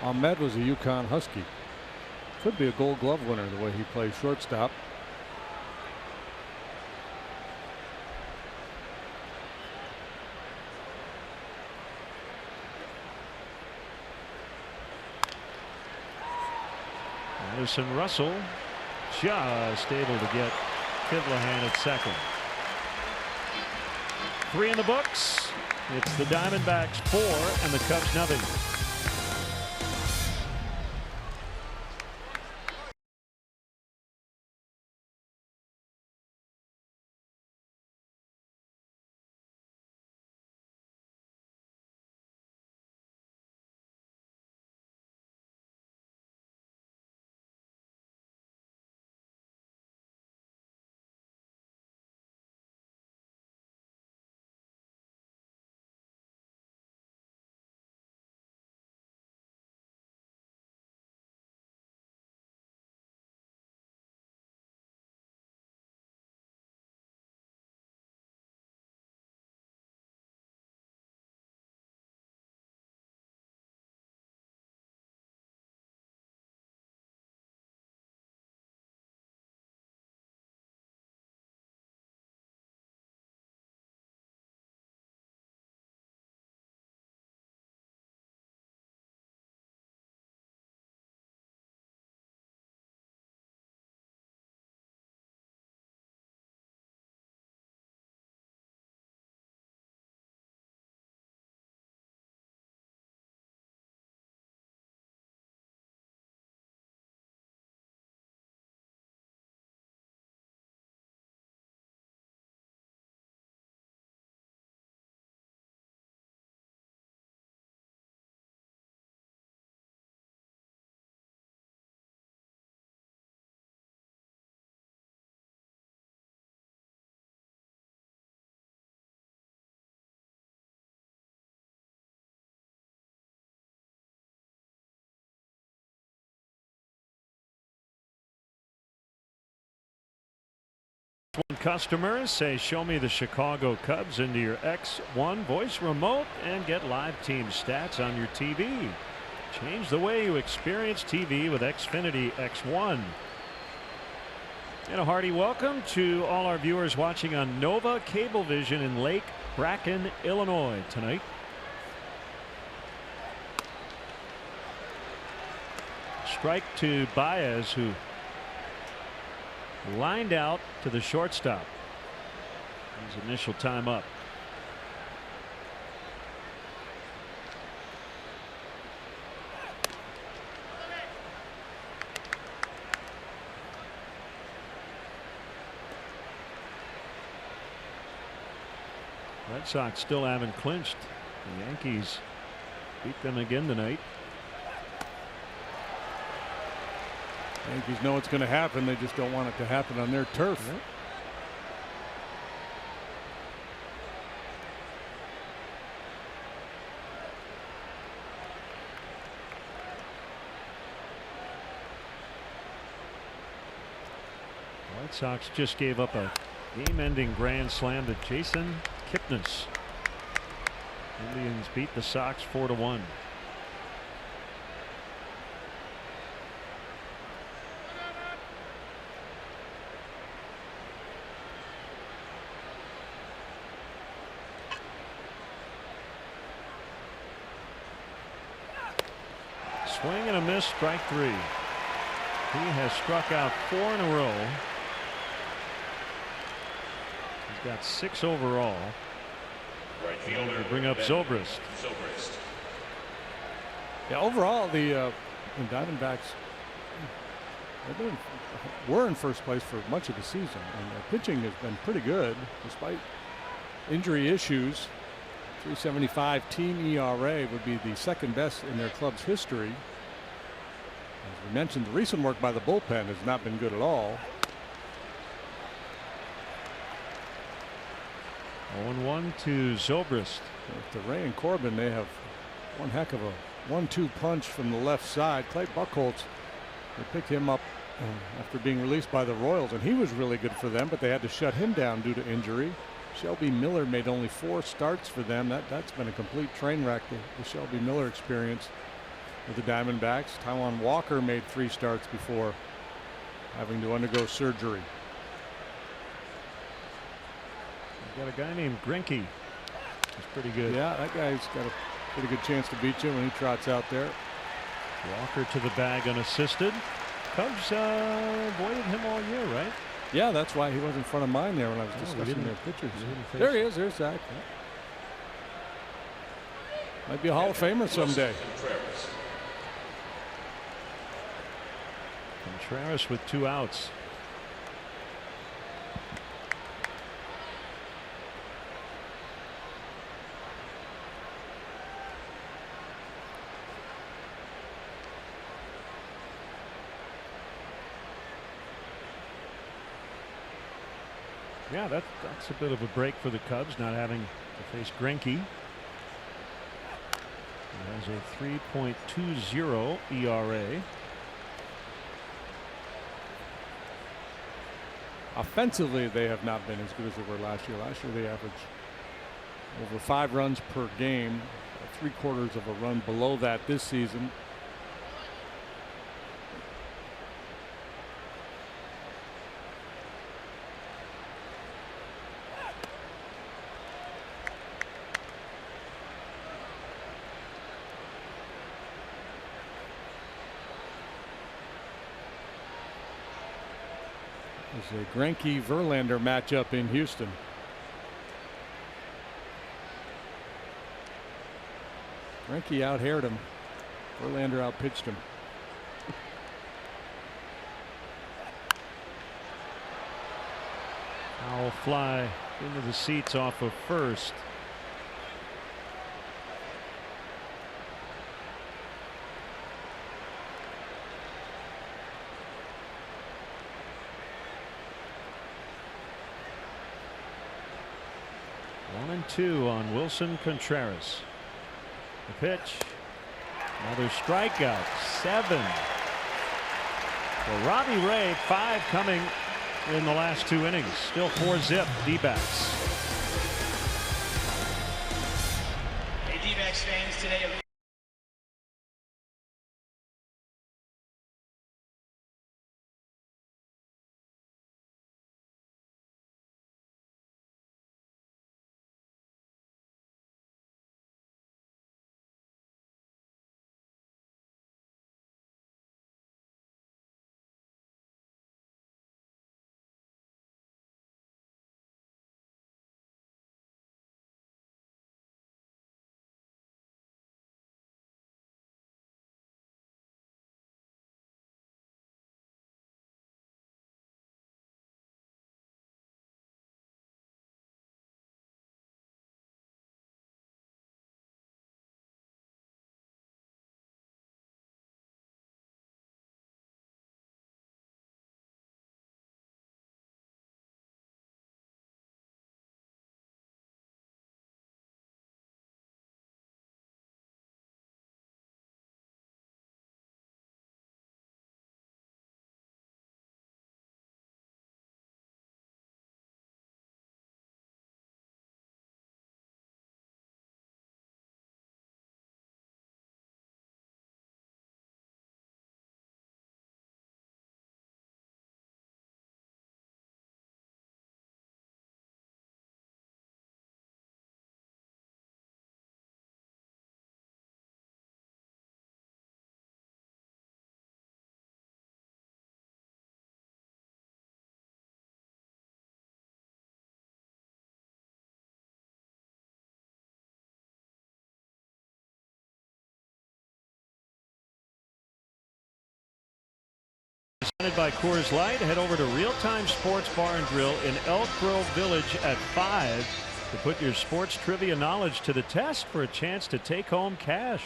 Ahmed was a Yukon Husky. Could be a Gold Glove winner the way he plays shortstop. Addison Russell just able to get Kiblahan at second. 3 in the books. It's the Diamondbacks 4 and the Cubs nothing. X1 customers say show me the Chicago Cubs into your X1 voice remote and get live team stats on your TV. Change the way you experience TV with Xfinity X1. And a hearty welcome to all our viewers watching on Nova Cablevision in Lake Bracken, Illinois tonight. Strike to Baez, who lined out to the shortstop. His initial time up. Red Sox still haven't clinched. The Yankees beat them again tonight. Yankees know it's going to happen. They just don't want it to happen on their turf. Yep. White Sox just gave up a game-ending grand slam to Jason Kipnis. Indians beat the Sox 4-1. Swing and a miss, strike three. He has struck out 4 in a row. He's got 6 overall. Right fielder. Bring up Zobrist. Yeah, overall the Diamondbacks were in first place for much of the season, and their pitching has been pretty good despite injury issues. 3.75 team ERA would be the second best in their club's history. As we mentioned, the recent work by the bullpen has not been good at all. 0-1 to Zobrist. With Ray and Corbin, they have one heck of a 1-2 punch from the left side. Clay Buchholz, they picked him up after being released by the Royals, and he was really good for them, but they had to shut him down due to injury. Shelby Miller made only 4 starts for them. That's been a complete train wreck, the Shelby Miller experience with the Diamondbacks. Taijuan Walker made 3 starts before having to undergo surgery. We've got a guy named Greinke. He's pretty good. Yeah, that guy's got a pretty good chance to beat you when he trots out there. Walker to the bag unassisted. Cubs avoided him all year, right? Yeah, that's why he was in front of mine there when I was discussing their pitchers. There he is. There's Zach. Might be a Hall of Famer someday. Contreras with 2 outs. Yeah, that's a bit of a break for the Cubs, not having to face Greinke. He has a 3.20 ERA. Offensively, they have not been as good as they were last year. Last year, they averaged over 5 runs per game, 3/4 of a run below that this season. There's a Greinke-Verlander matchup in Houston. Greinke out-haired him. Verlander out-pitched him. Foul fly into the seats off of first. One and 2 on Wilson Contreras. The pitch. Another strikeout. 7 for Robbie Ray. 5 coming in the last 2 innings. Still 4-zip D-backs. Hey, D-backs fans, today. Presented by Coors Light. Head over to Real Time Sports Bar and Grill in Elk Grove Village at 5 to put your sports trivia knowledge to the test for a chance to take home cash.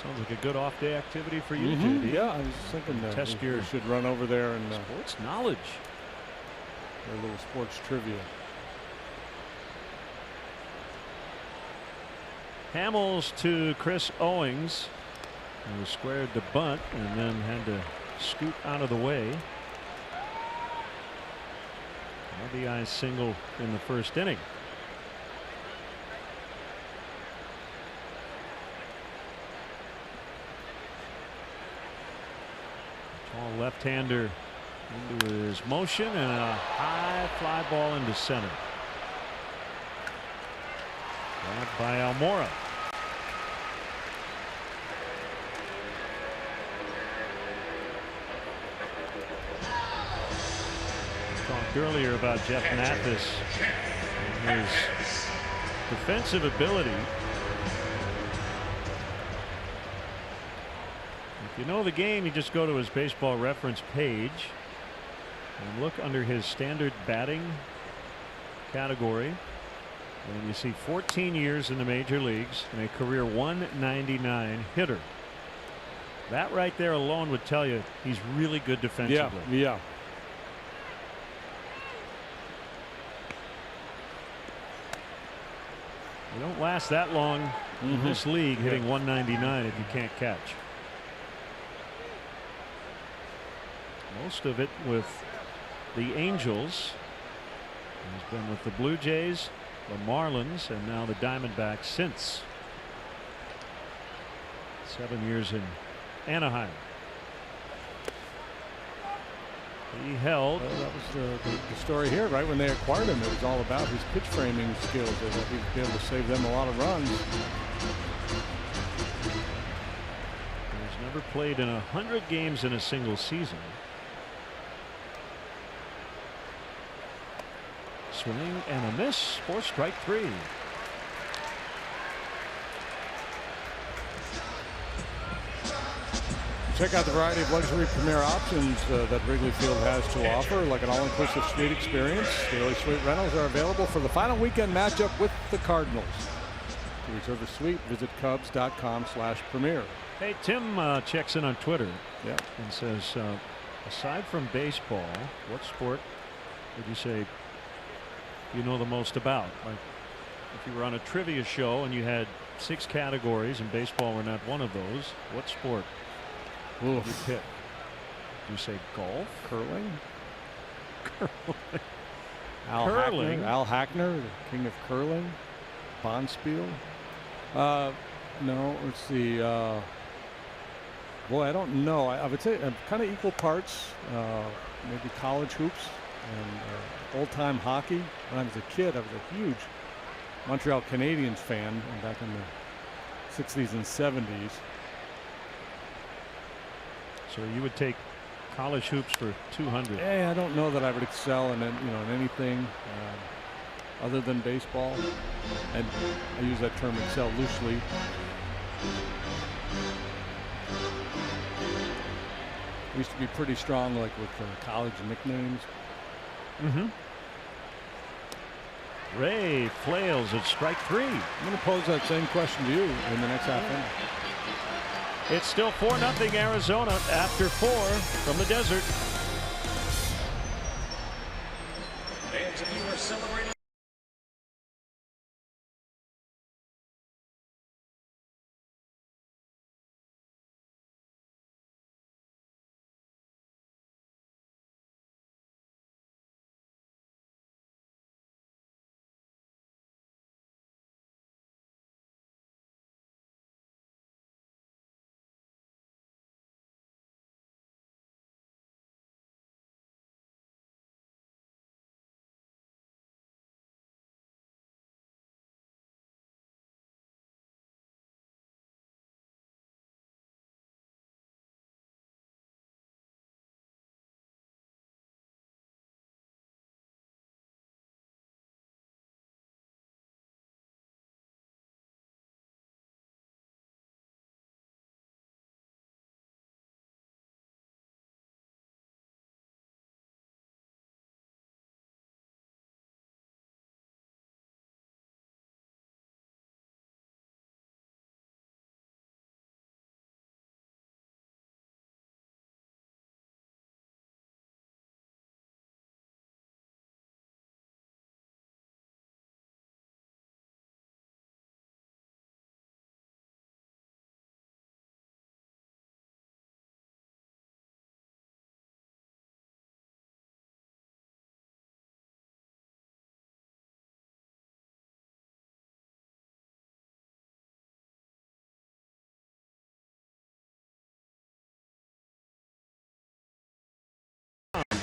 Sounds like a good off-day activity for you, JD. Yeah, I was thinking that Test we your should run over there and sports knowledge. a little sports trivia. Hamels to Chris Owings, who squared the bunt and then had to scoot out of the way. RBI single in the first inning. Tall left-hander into his motion and a high fly ball into center. Grabbed by Almora. Talked earlier about Jeff Mathis and his defensive ability. If you know the game, you just go to his baseball reference page and look under his standard batting category. And you see 14 years in the major leagues and a career 199 hitter. That right there alone would tell you he's really good defensively. Yeah. You don't last that long in this league hitting 199 if you can't catch. Most of it with the Angels. He's been with the Blue Jays, the Marlins, and now the Diamondbacks since 7 years in Anaheim. He held. Well, that was the story here, right? When they acquired him, it was all about his pitch framing skills. They thought he'd be able to save them a lot of runs. He's never played in 100 games in a single season. Swing and a miss for strike 3. Check out the variety of luxury premier options that Wrigley Field has to offer, like an all-inclusive suite experience. Daily suite rentals are available for the final weekend matchup with the Cardinals. To reserve a suite, visit Cubs.com/premier. Hey, Tim checks in on Twitter. Yeah. And says, aside from baseball, what sport would you say you know the most about? Like, if you were on a trivia show and you had 6 categories and baseball were not one of those, what sport would you pick? You say golf? Curling. Curling. Al Hackner, the king of curling. Bonspiel. No, let's see. Boy, I don't know. I would say kind of equal parts. Maybe college hoops and old-time hockey. When I was a kid, I was a huge Montreal Canadiens fan back in the 60s and 70s. So you would take college hoops for 200. Yeah, I don't know that I would excel in in anything other than baseball, and I use that term excel loosely. I used to be pretty strong, like with college nicknames. Ray flails at strike 3. I'm going to pose that same question to you in the next half inning. It's still 4-0 Arizona after 4 from the desert. Fans, if you are celebrating.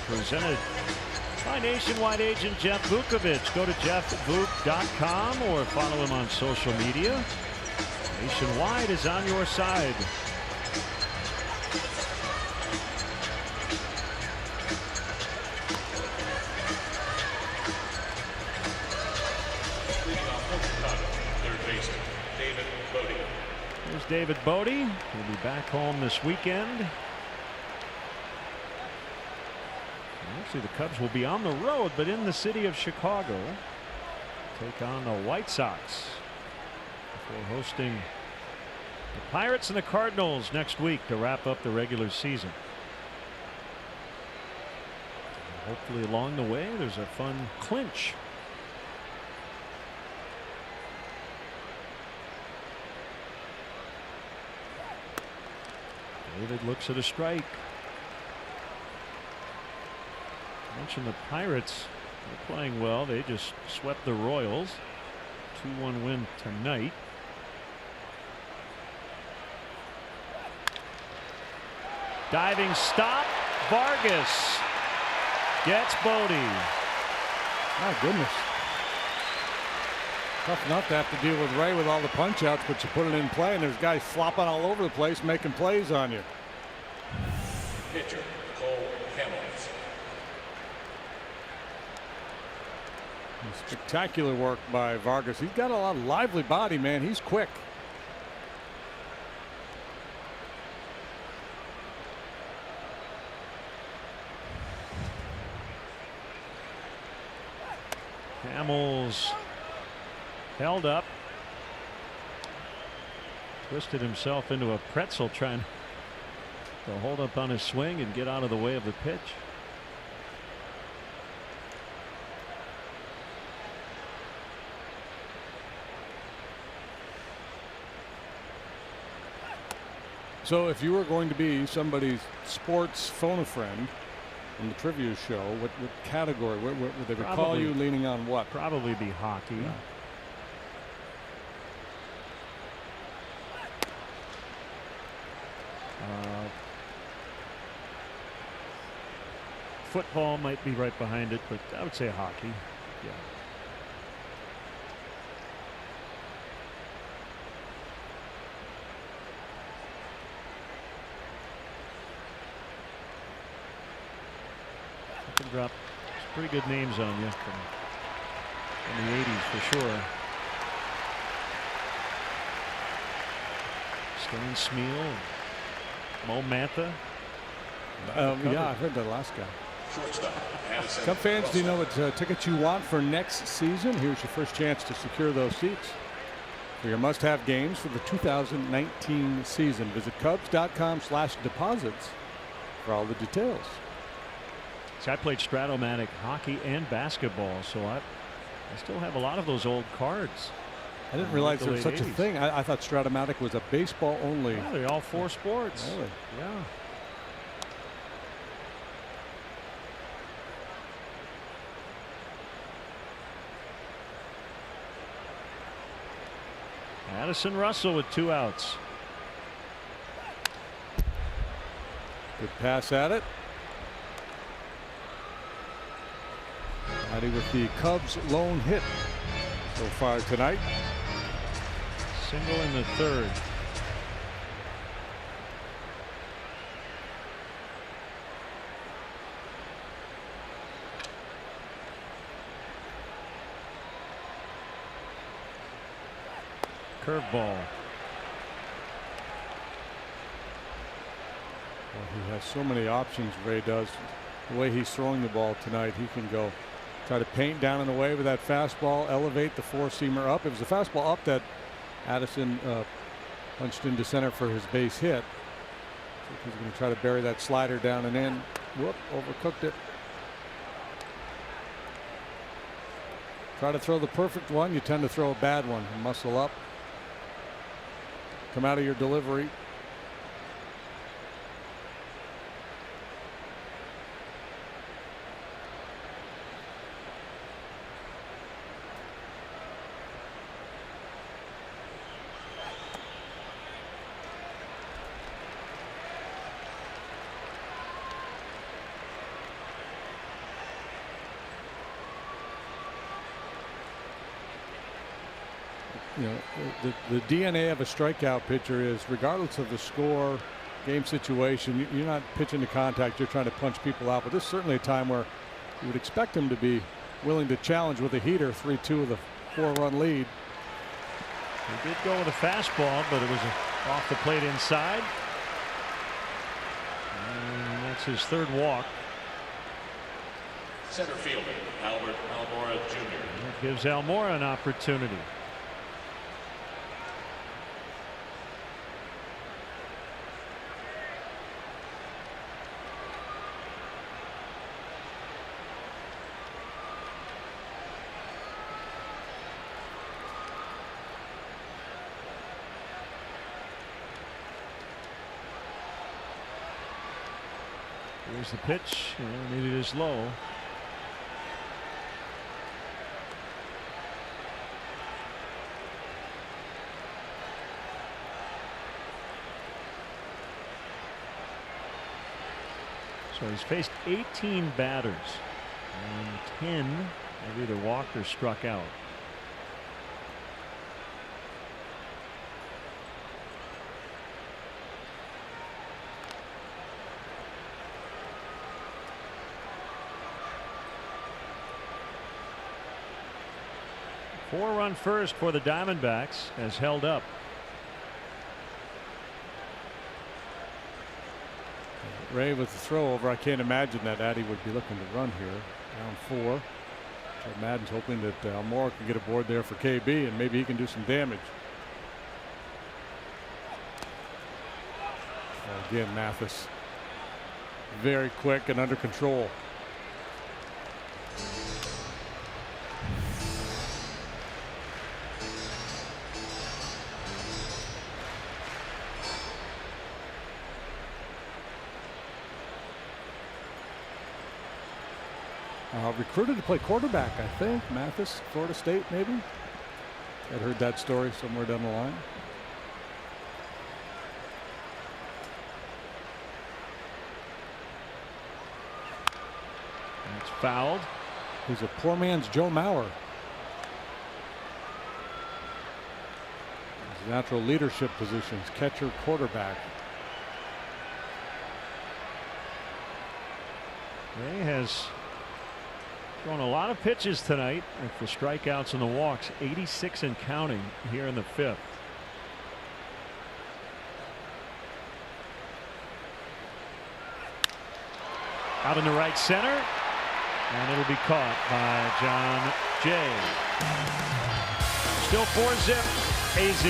Presented by Nationwide agent Jeff Vukovich. Go to jeffvuk.com or follow him on social media. Nationwide is on your side. There's David Bodie. He'll be back home this weekend. Actually, the Cubs will be on the road, but in the city of Chicago. Take on the White Sox before hosting the Pirates and the Cardinals next week to wrap up the regular season. And hopefully along the way there's a fun clinch. David looks at a strike. Mentioned the Pirates. They're playing well. They just swept the Royals. 2-1 win tonight. Diving stop. Vargas gets Bodie. My goodness. Tough enough to have to deal with Ray with all the punch outs, but you put it in play and there's guys flopping all over the place making plays on you. Pitcher, Cole Hamels. Spectacular work by Vargas. He's got a lot of lively body, man. He's quick. Hamels held up. Twisted himself into a pretzel trying to hold up on his swing and get out of the way of the pitch. So if you were going to be somebody's sports phone-a-friend on the trivia show, what category? Would they recall you leaning on what? Probably be hockey. Yeah. Football might be right behind it, but I would say hockey. Yeah. Second drop. Some pretty good names on you from the 80s for sure. Stan Smeal, Mo Mantha. Yeah, I heard that last guy. Cub fans, do you know what tickets you want for next season? Here's your first chance to secure those seats for your must-have games for the 2019 season. Visit Cubs.com/deposits for all the details. See, I played Stratomatic hockey and basketball, so I still have a lot of those old cards. I didn't realize there was such a thing. I thought Stratomatic was a baseball only. Oh, they're all 4 sports. Really? Yeah. Addison Russell with 2 outs. Good pass at it. Addy with the Cubs' lone hit so far tonight. Single in the 3rd. Curveball. Well, he has so many options, Ray does. The way he's throwing the ball tonight, he can go try to paint down and away with that fastball, elevate the 4-seamer up. It was the fastball up that Addison punched into center for his base hit. So he's going to try to bury that slider down and in. Whoop, overcooked it. Try to throw the perfect one, you tend to throw a bad one. Muscle up. Come out of your delivery. You know, the DNA of a strikeout pitcher is, regardless of the score, game situation, you're not pitching to contact, you're trying to punch people out. But this is certainly a time where you would expect him to be willing to challenge with a heater. 3-2 with a 4-run lead. He did go with a fastball, but it was off the plate inside. And that's his 3rd walk. Center fielder Albert Almora Jr. That gives Almora an opportunity. Here's the pitch. Maybe it is low. So he's faced 18 batters, and 10 have either walked or struck out. Four-run first for the Diamondbacks has held up. Ray with the throw over. I can't imagine that Addy would be looking to run here. Down 4. So Madden's hoping that Almora can get aboard there for KB and maybe he can do some damage. Again, Mathis very quick and under control. Recruited to play quarterback, I think. Mathis, Florida State, maybe. I'd heard that story somewhere down the line. It's fouled. He's a poor man's Joe Mauer. His natural leadership positions, catcher, quarterback. Ray has thrown a lot of pitches tonight with the strikeouts and the walks, 86 and counting here in the 5th. Out in the right center, and it'll be caught by John Jay. Still 4-zip AZ.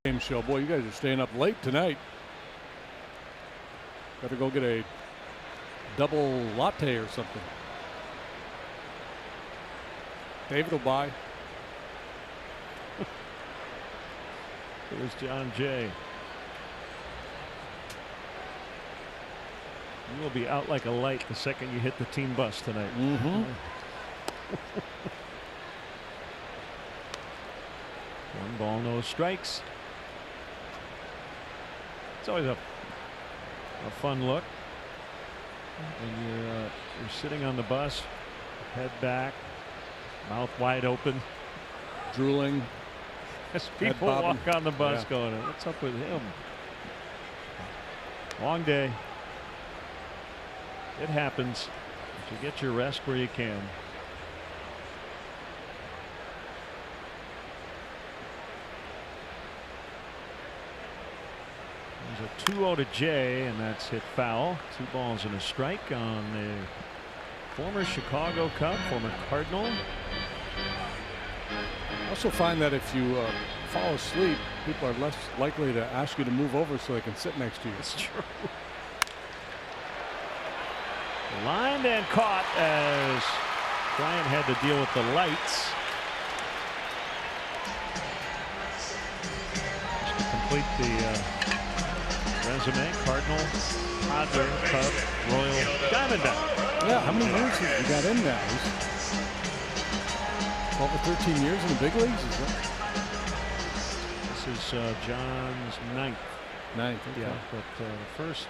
Game show. Boy, you guys are staying up late tonight. Better go get a double latte or something. David will buy. Here's John Jay. You will be out like a light the second you hit the team bus tonight. Mm-hmm. One ball, no strikes. It's always a fun look when you're sitting on the bus, head back, mouth wide open, drooling. As people walk on the bus going, what's up with him? Long day. It happens. But you get your rest where you can. There's a 2-0 to Jay, and that's hit foul. 2 balls and a strike on the former Chicago Cub, former Cardinal. I also find that if you fall asleep, people are less likely to ask you to move over so they can sit next to you. It's true. Lined and caught as Bryant had to deal with the lights. Just to complete the resume, Cardinal, Padre, Cub, Royal, Diamondback. Yeah, how many years have you got in now? 12 or 13 years in the big leagues? This is John's ninth. Ninth, okay. Yeah, but the first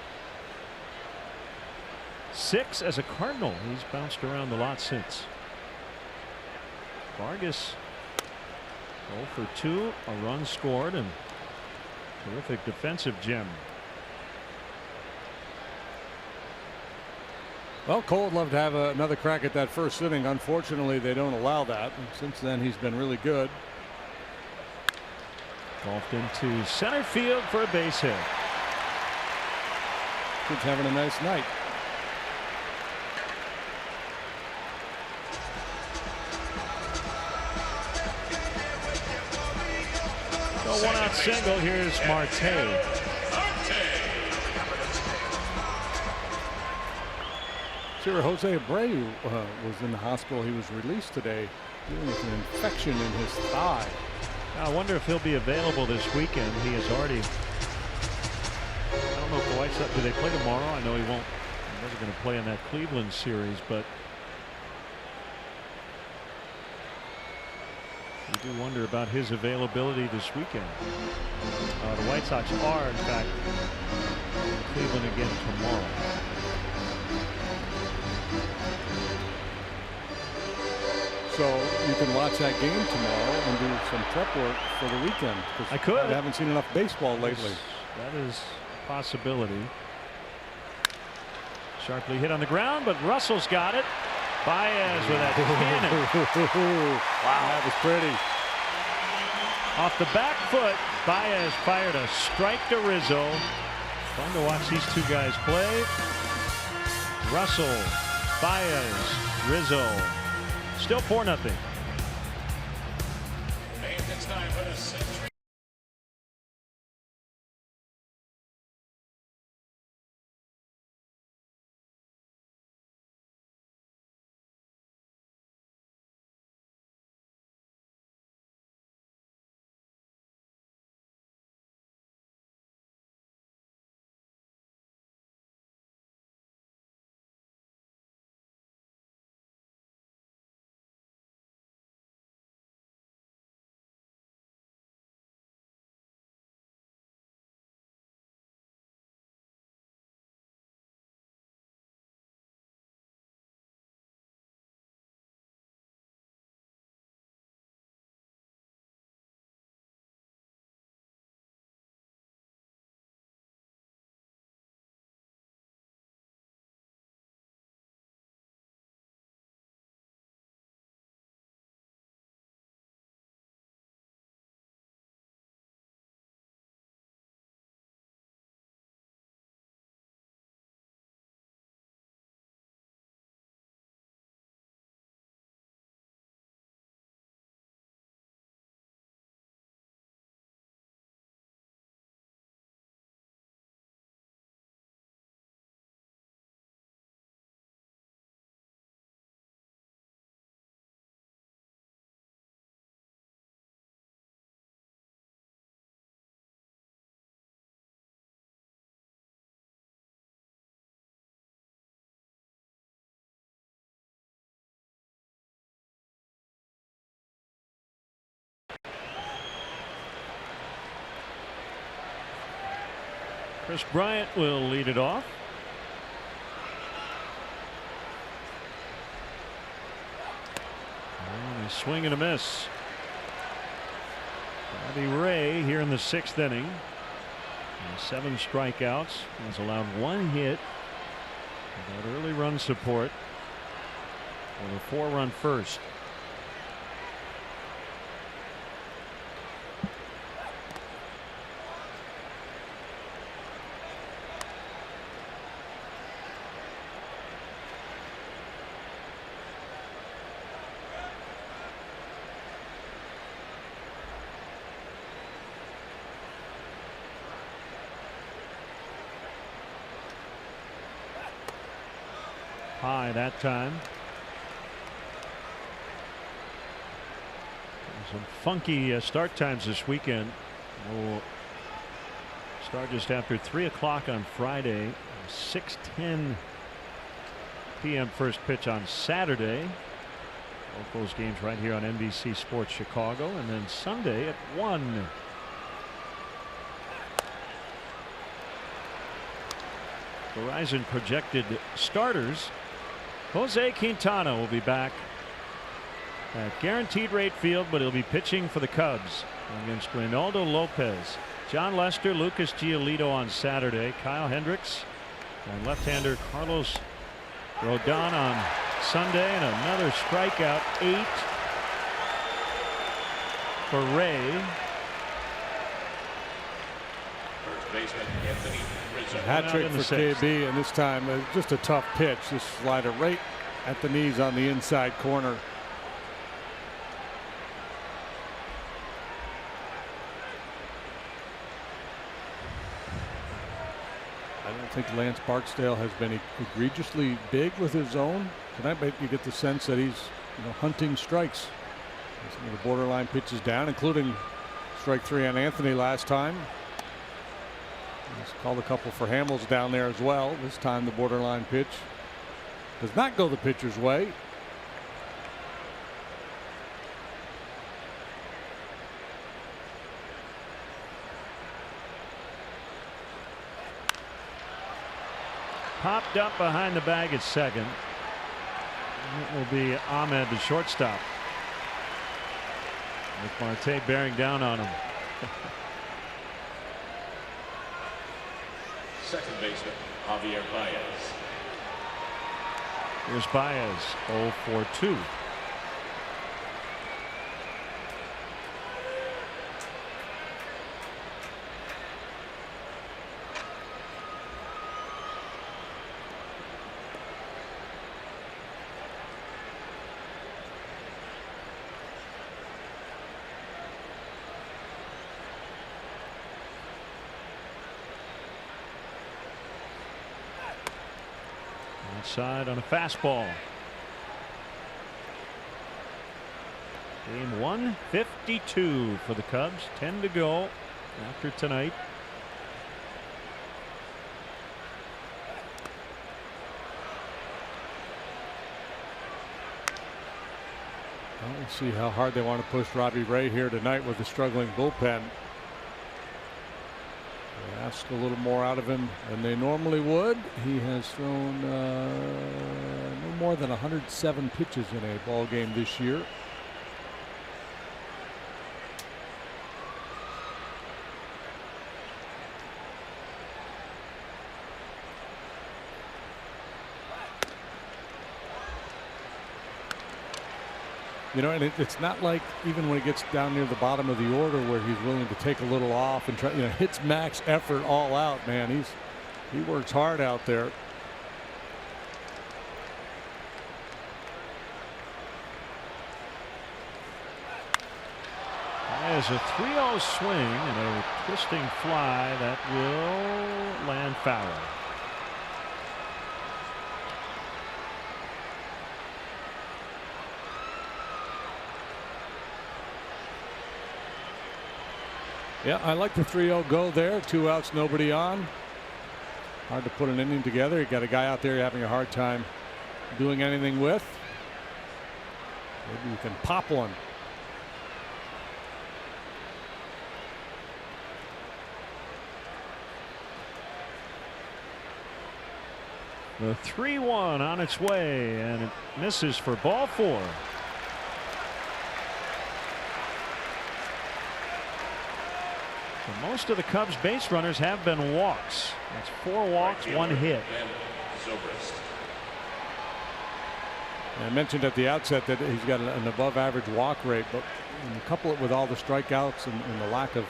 6 as a Cardinal. He's bounced around a lot since. Vargas 0 for 2, a run scored, and terrific defensive gem. Well, Cole would love to have another crack at that first inning. Unfortunately, they don't allow that. And since then, he's been really good. Golfed into center field for a base hit. Kid's having a nice night. So 1 out single. Here's Marte. Sure, Jose Abreu was in the hospital. He was released today dealing with an infection in his thigh. I wonder if he'll be available this weekend. He has already. I don't know if the White Sox, do they play tomorrow? I know he won't. He wasn't going to play in that Cleveland series, but we do wonder about his availability this weekend. The White Sox are, in fact, Cleveland again tomorrow. So you can watch that game tomorrow and do some prep work for the weekend. I could. I haven't seen enough baseball lately. That is a possibility. Sharply hit on the ground, but Russell's got it. Baez with that cannon. Wow, that was pretty. Off the back foot, Baez fired a strike to Rizzo. Fun to watch these two guys play. Russell, Baez, Rizzo. Still 4-0. Chris Bryant will lead it off. A swing and a miss. Robbie Ray here in the 6th inning. 7 strikeouts. Has allowed 1 hit. Got early run support with a 4-run first. High that time. Some funky start times this weekend. We'll start just after 3 o'clock on Friday. 6:10 p.m. first pitch on Saturday. Both those games right here on NBC Sports Chicago, and then Sunday at 1. Verizon projected starters. Jose Quintana will be back at Guaranteed Rate Field, but he'll be pitching for the Cubs against Reynaldo Lopez. John Lester, Lucas Giolito on Saturday. Kyle Hendricks and left-hander Carlos Rodon on Sunday, and another strikeout, 8 for Ray. First baseman Anthony Rizzo. Hat trick for KB, and this time just a tough pitch. This slider right at the knees on the inside corner. I don't think Lance Barksdale has been egregiously big with his zone tonight, but you get the sense that he's hunting strikes. Some of the borderline pitches down, including strike 3 on Anthony last time. He's called a couple for Hamels down there as well. This time the borderline pitch does not go the pitcher's way. Popped up behind the bag at second. It will be Ahmed, the shortstop, with Marte bearing down on him. Second baseman Javier Baez. Here's Baez, 0-for-2. Outside on a fastball. Game 152 for the Cubs. 10 to go after tonight. Well, we'll see how hard they want to push Robbie Ray here tonight with the struggling bullpen. They ask a little more out of him than they normally would. He has thrown no more than 107 pitches in a ball game this year. And it's not like even when he gets down near the bottom of the order where he's willing to take a little off and try, hits max effort all out, man. He works hard out there. There's a 3-0 swing and a twisting fly that will land foul. Yeah, I like the 3-0 go there. 2 outs, nobody on. Hard to put an inning together. You got a guy out there you're having a hard time doing anything with. Maybe you can pop one. The 3-1 on its way, and it misses for ball 4. So most of the Cubs base runners have been walks. That's 4 walks, 1 hit. I mentioned at the outset that he's got an above average walk rate, but when you couple it with all the strikeouts and the lack of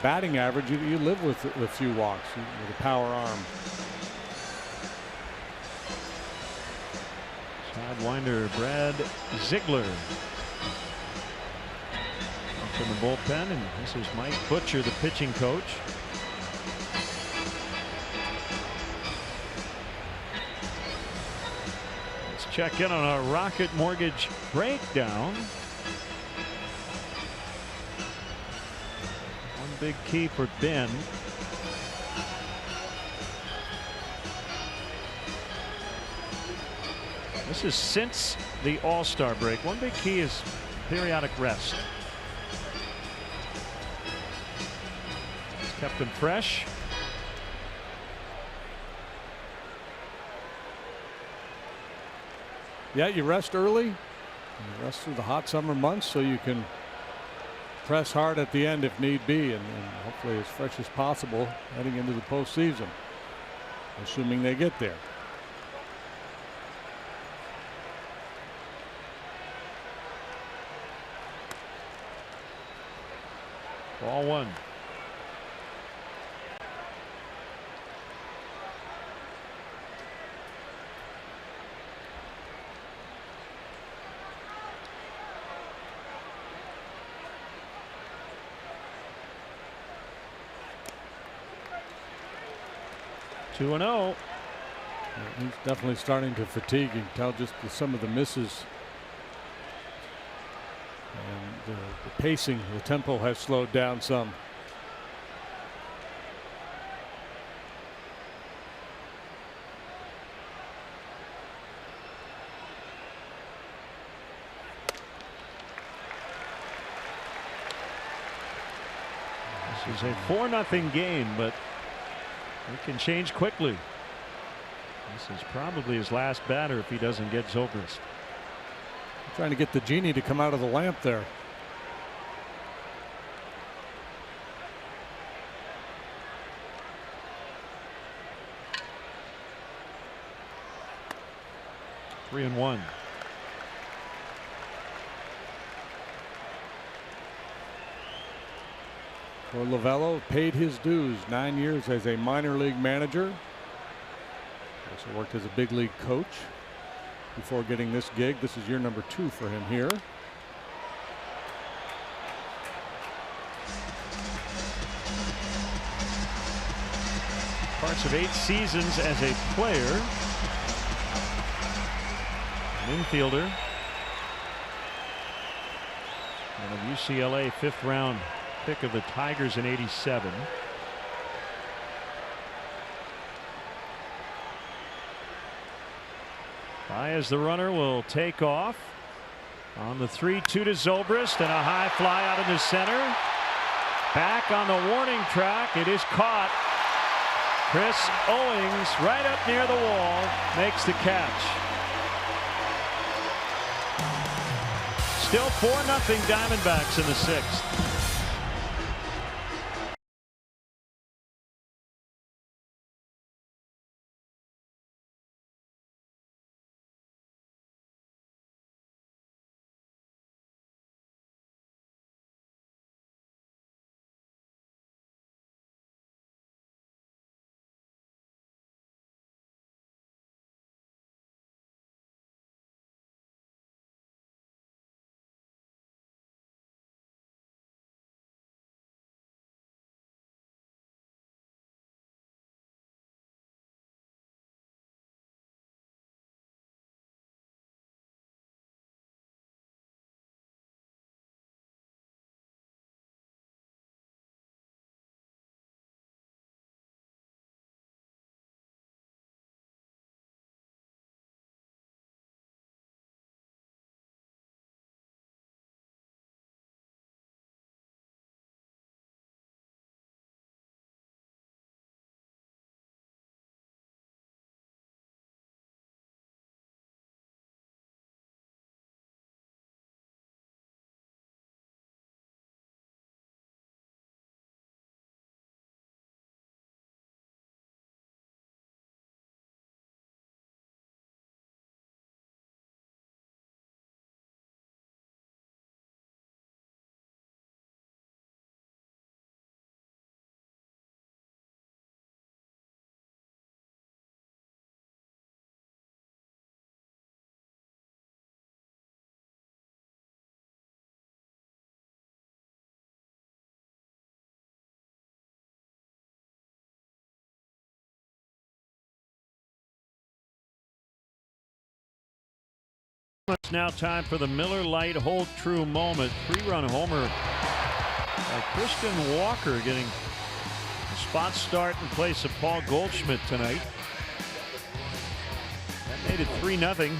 batting average, you live with a few walks with a power arm. Sidewinder Brad Ziegler from the bullpen, and this is Mike Butcher, the pitching coach. Let's check in on our Rocket Mortgage breakdown. One big key for Ben. This is since the All-Star break. One big key is periodic rest. It's kept them fresh. Yeah, you rest early. You rest through the hot summer months so you can press hard at the end if need be, and hopefully as fresh as possible heading into the postseason, assuming they get there. Ball one. Two and 0. He's definitely starting to fatigue. You can tell just some of the misses. And the pacing, the tempo has slowed down some. This is a 4-0 game, but it can change quickly. This is probably his last batter if he doesn't get Zobrist. Trying to get the genie to come out of the lamp there. 3-1. For Lovello, paid his dues. 9 years as a minor league manager. Also worked as a big league coach before getting this gig. This is year number 2 for him here. Parts of 8 seasons as a player, an infielder, and a UCLA 5th round pick of the Tigers in '87. Baez, the runner, will take off on the 3-2 to Zobrist, and a high fly out into center. Back on the warning track. It is caught. Chris Owings, right up near the wall, makes the catch. Still 4-0 Diamondbacks in the 6th. It's now time for the Miller Lite Hold True moment. 3-run homer by Christian Walker, getting a spot start in place of Paul Goldschmidt tonight. That made it 3-0.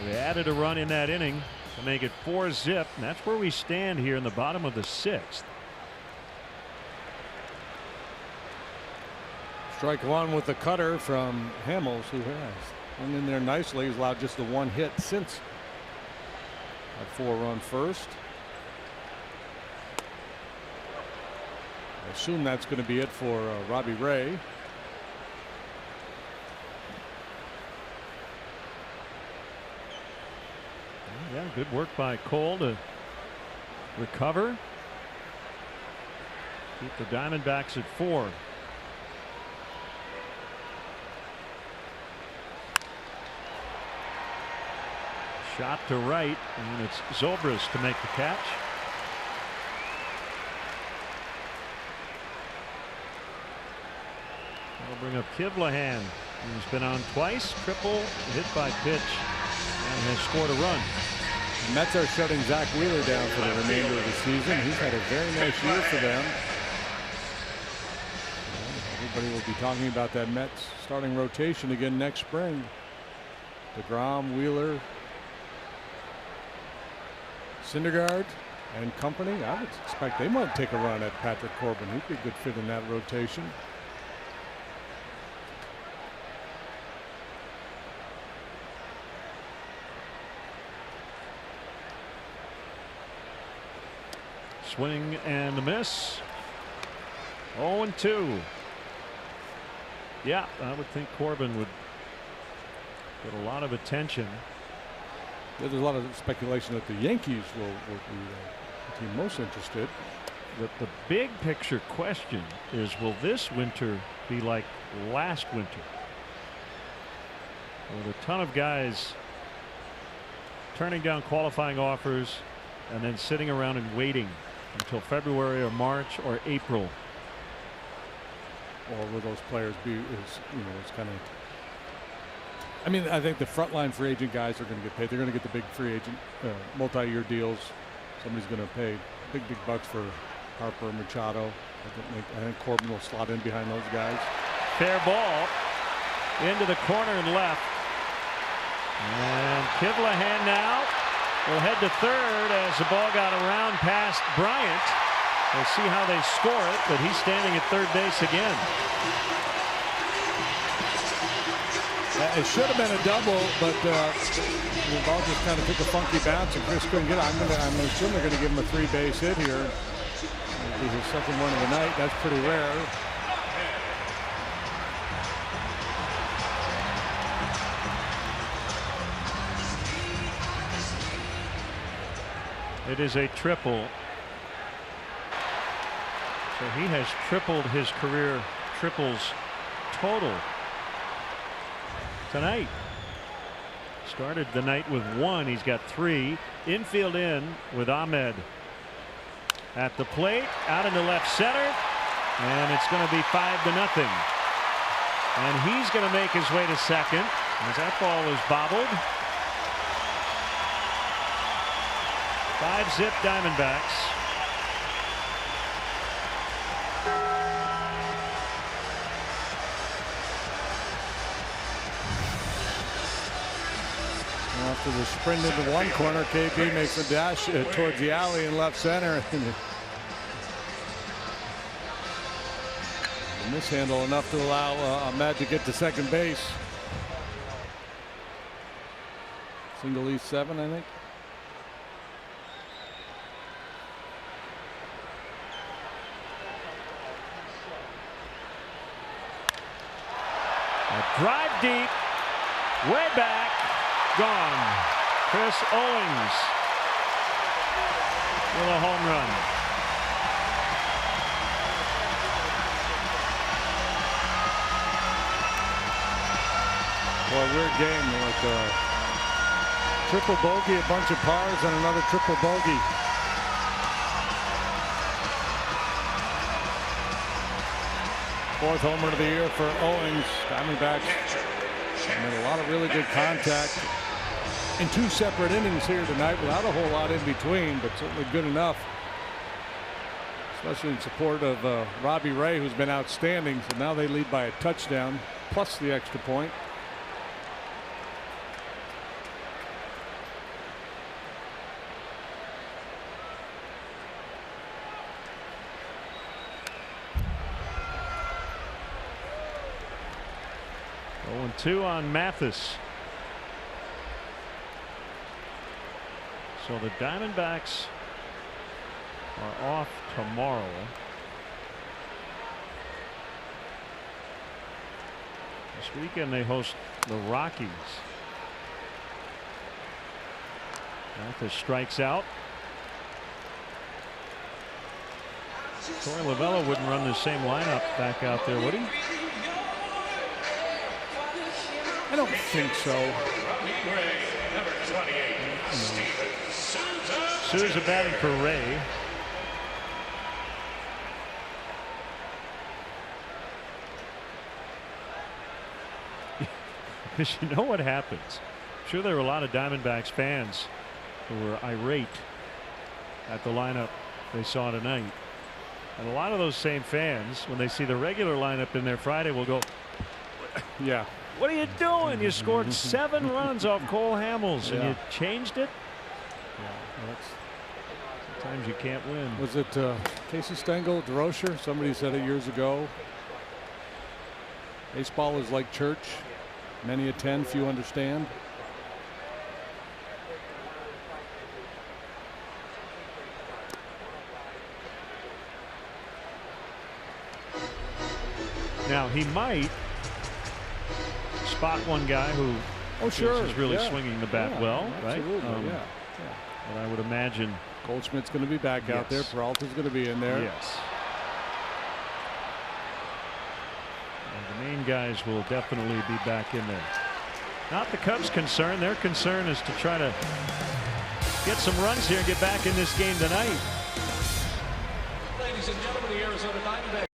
They added a run in that inning to make it 4-0, and that's where we stand here in the bottom of the 6th. Strike one with the cutter from Hamels, who has hung in there nicely. He's allowed just the one hit since a 4-run first. I assume that's going to be it for Robbie Ray. Yeah, good work by Cole to recover. Keep the Diamondbacks at 4. Shot to right, and it's Zobrist to make the catch. That'll bring up Kivlahan, who's been on twice, triple, hit by pitch, and has scored a run. The Mets are shutting Zach Wheeler down for the remainder of the season. He's had a very nice year for them. Everybody will be talking about that Mets starting rotation again next spring. DeGrom, Wheeler, Syndergaard, and company. I would expect they might take a run at Patrick Corbin. He'd be a good fit in that rotation. Swing and a miss. 0-2. Yeah, I would think Corbin would get a lot of attention. There's a lot of speculation that the Yankees will be the team most interested. The big picture question is, will this winter be like last winter? With a ton of guys turning down qualifying offers and then sitting around and waiting until February or March or April. Or will those players be, it's kind of, I mean, I think the frontline free agent guys are going to get paid. They're going to get the big free agent multi-year deals. Somebody's going to pay big bucks for Harper, Machado. I think Corbin will slot in behind those guys. Fair ball into the corner and left. And Kivlahan now will head to third as the ball got around past Bryant. We'll see how they score it, but he's standing at third base again. It should have been a double, but the ball just kind of took a funky bounce and Chris couldn't get it. I'm assuming they're going to give him a 3-base hit here. It'll be his second one of the night. That's pretty rare. It is a triple. So he has tripled his career triples total tonight. Started the night with 1. He's got 3. Infield in with Ahmed at the plate, out into left center, and it's going to be 5-0. And he's going to make his way to second as that ball is bobbled. 5-zip Diamondbacks. After the sprint into one corner, KB makes a dash towards the alley in left center. A mishandle enough to allow Ahmed to get to second base. Single E7, I think. A drive deep, way back. Gone. Chris Owings with a home run. Well, a weird game with triple bogey, a bunch of pars, and another triple bogey. Fourth home run of the year for Owings. Diamondbacks made a lot of really good contact in 2 separate innings here tonight without a whole lot in between, but certainly good enough, especially in support of Robbie Ray, who's been outstanding. So now they lead by a touchdown plus the extra point. Two on Mathis. So the Diamondbacks are off tomorrow. This weekend they host the Rockies. Mathis strikes out. Troy Lavello wouldn't run the same lineup back out there, would he? I don't think so. Souza batting for Ray. Because you know what happens. I'm sure there were a lot of Diamondbacks fans who were irate at the lineup they saw tonight. And a lot of those same fans, when they see the regular lineup in there Friday, will go, yeah, what are you doing? You scored 7 runs off Cole Hamels and you changed it? Yeah, well, sometimes you can't win. Was it Casey Stengel, DeRocher? Somebody said it years ago. Baseball is like church. Many attend, few understand. Now he might spot one guy who is really swinging the bat well, right? But I would imagine Goldschmidt's going to be back out there. Peralta's going to be in there. Yes. And the main guys will definitely be back in there. Not the Cubs' concern. Their concern is to try to get some runs here and get back in this game tonight. Ladies and gentlemen, the Arizona Diamondbacks.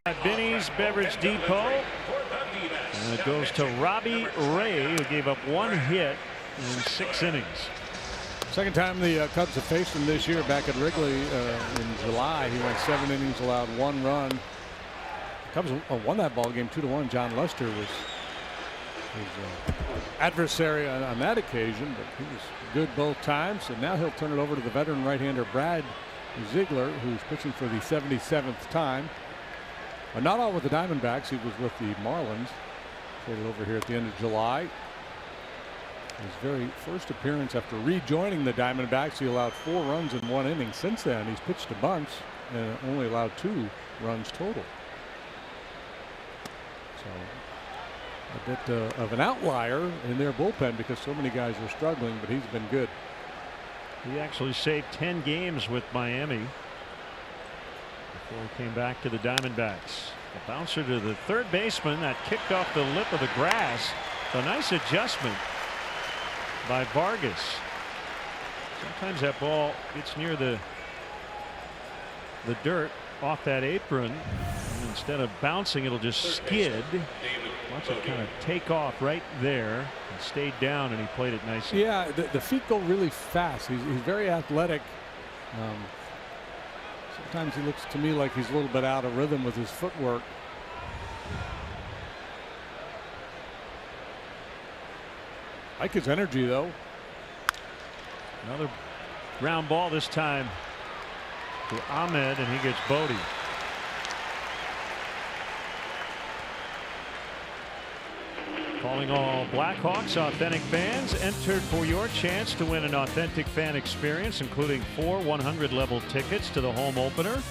At Binny's Beverage Depot, and it goes to Robbie Ray, who gave up 1 hit in 6 innings. Second time the Cubs have faced him this year. Back at Wrigley in July, he went 7 innings, allowed 1 run. The Cubs won that ball game 2-1. John Lester was his adversary on that occasion, but he was good both times. And now he'll turn it over to the veteran right-hander Brad Ziegler, who's pitching for the 77th time. Not all with the Diamondbacks. He was with the Marlins. Traded over here at the end of July. His very first appearance after rejoining the Diamondbacks, he allowed 4 runs in 1 inning. Since then, he's pitched a bunch and only allowed 2 runs total. So a bit of an outlier in their bullpen because so many guys are struggling, but he's been good. He actually saved 10 games with Miami before he came back to the Diamondbacks. The bouncer to the third baseman that kicked off the lip of the grass. A nice adjustment by Vargas. Sometimes that ball gets near the dirt off that apron, and instead of bouncing, it'll just skid. Watch it kind of take off right there and stayed down, and he played it nicely. Yeah, the feet go really fast. He's very athletic. Sometimes he looks to me like he's a little bit out of rhythm with his footwork. I like his energy, though. Another ground ball, this time to Ahmed, and he gets bogeyed. Calling all Blackhawks authentic fans entered for your chance to win an authentic fan experience, including 4 100-level tickets to the home opener,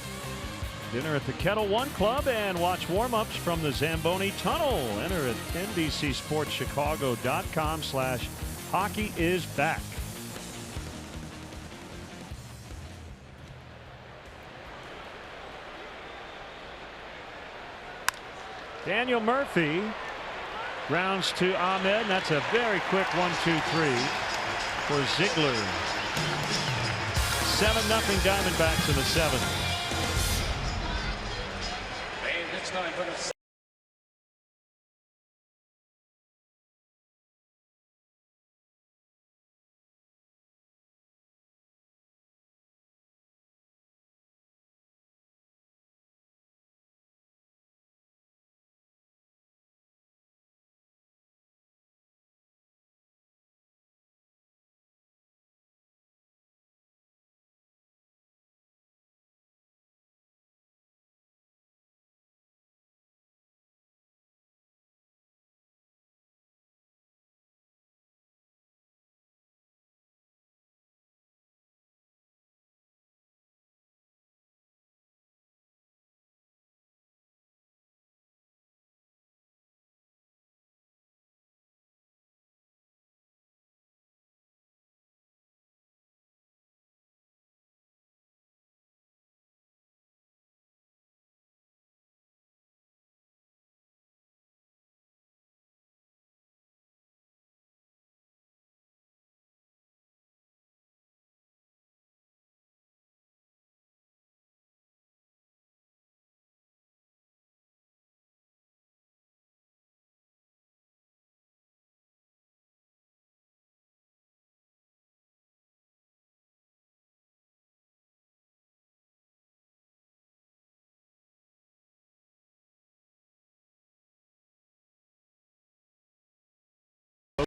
dinner at the Kettle One Club, and watch warm-ups from the Zamboni Tunnel. Enter at NBCSportsChicago.com/hockeyisback. Daniel Murphy rounds to Ahmed, and that's a very quick 1-2-3 for Ziegler. 7-0 Diamondbacks in the 7th. And it's time for the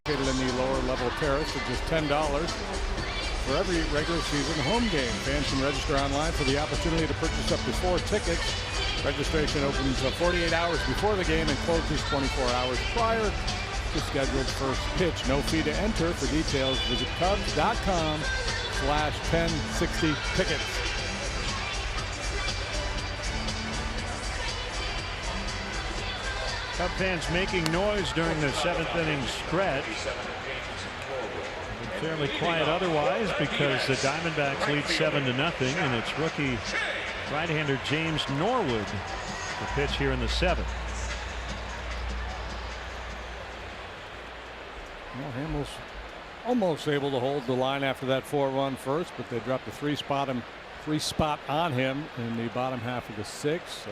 located in the lower level terrace at just $10 for every regular season home game. Fans can register online for the opportunity to purchase up to 4 tickets. Registration opens 48 hours before the game and closes 24 hours prior to scheduled first pitch. No fee to enter. For details, visit Cubs.com/1060tickets. Cub fans making noise during the 7th inning stretch. Been fairly quiet otherwise because the Diamondbacks lead 7-0, and it's rookie right-hander James Norwood the pitch here in the 7th. Well, Hamels almost able to hold the line after that 4-run first, but they dropped the three spot on him in the bottom half of the 6th.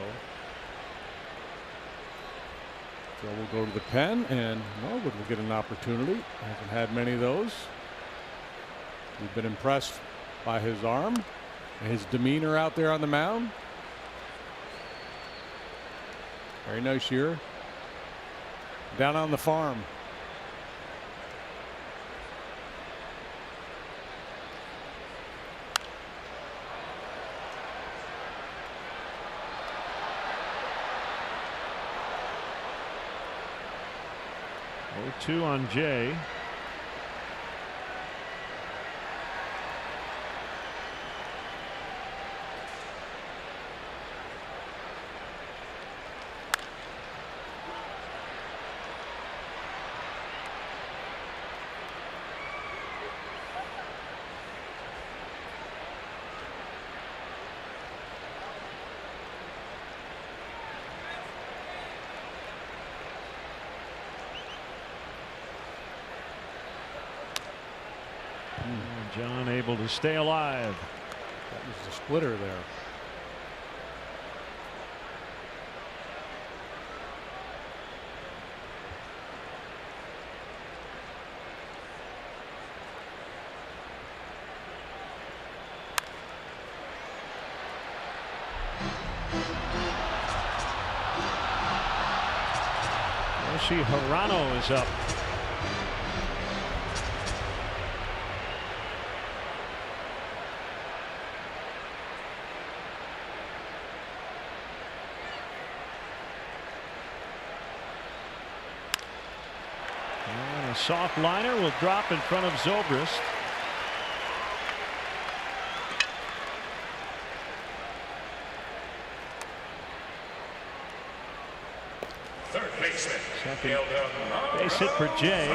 So we'll go to the pen, and Norwood will get an opportunity. Hasn't had many of those. We've been impressed by his arm and his demeanor out there on the mound. Very nice year down on the farm. Two on Jay. John able to stay alive. That was the splitter there. Yoshi Hirano is up. A soft liner will drop in front of Zobrist. Third baseman. Second base hit for Jay.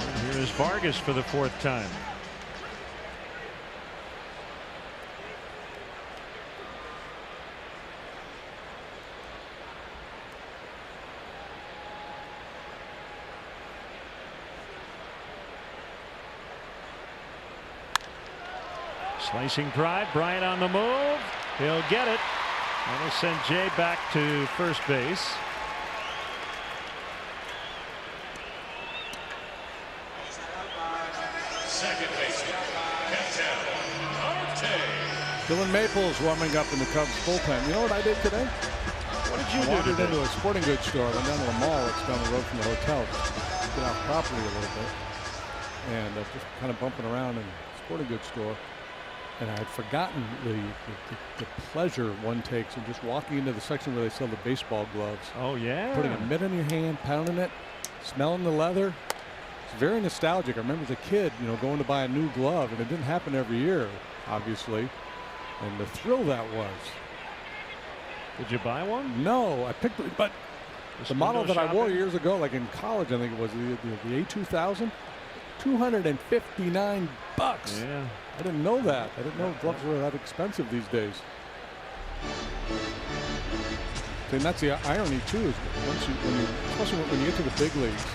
And here is Vargas for the fourth time. Slicing drive, Bryant on the move. He'll get it. That'll send Jay back to first base. Second baseman, CHN AT ARI. Dylan Maples warming up in the Cubs bullpen. You know what I did today? What did you I do wandered today? into a sporting goods store. I went down to the mall. It's down the road from the hotel. Just get off property a little bit. And just kind of bumping around in the sporting goods store. And I had forgotten the pleasure one takes in just walking into the section where they sell the baseball gloves. Oh, yeah. Putting a mitt in your hand, pounding it, smelling the leather. It's very nostalgic. I remember as a kid, you know, going to buy a new glove, and it didn't happen every year, obviously. And the thrill that was. Did you buy one? No, I picked it, but the model that I wore years ago, like in college, I think it was the A2000, $259. Yeah. I didn't know that. I didn't know gloves were that expensive these days. And that's the irony too, is especially when you get to the big leagues,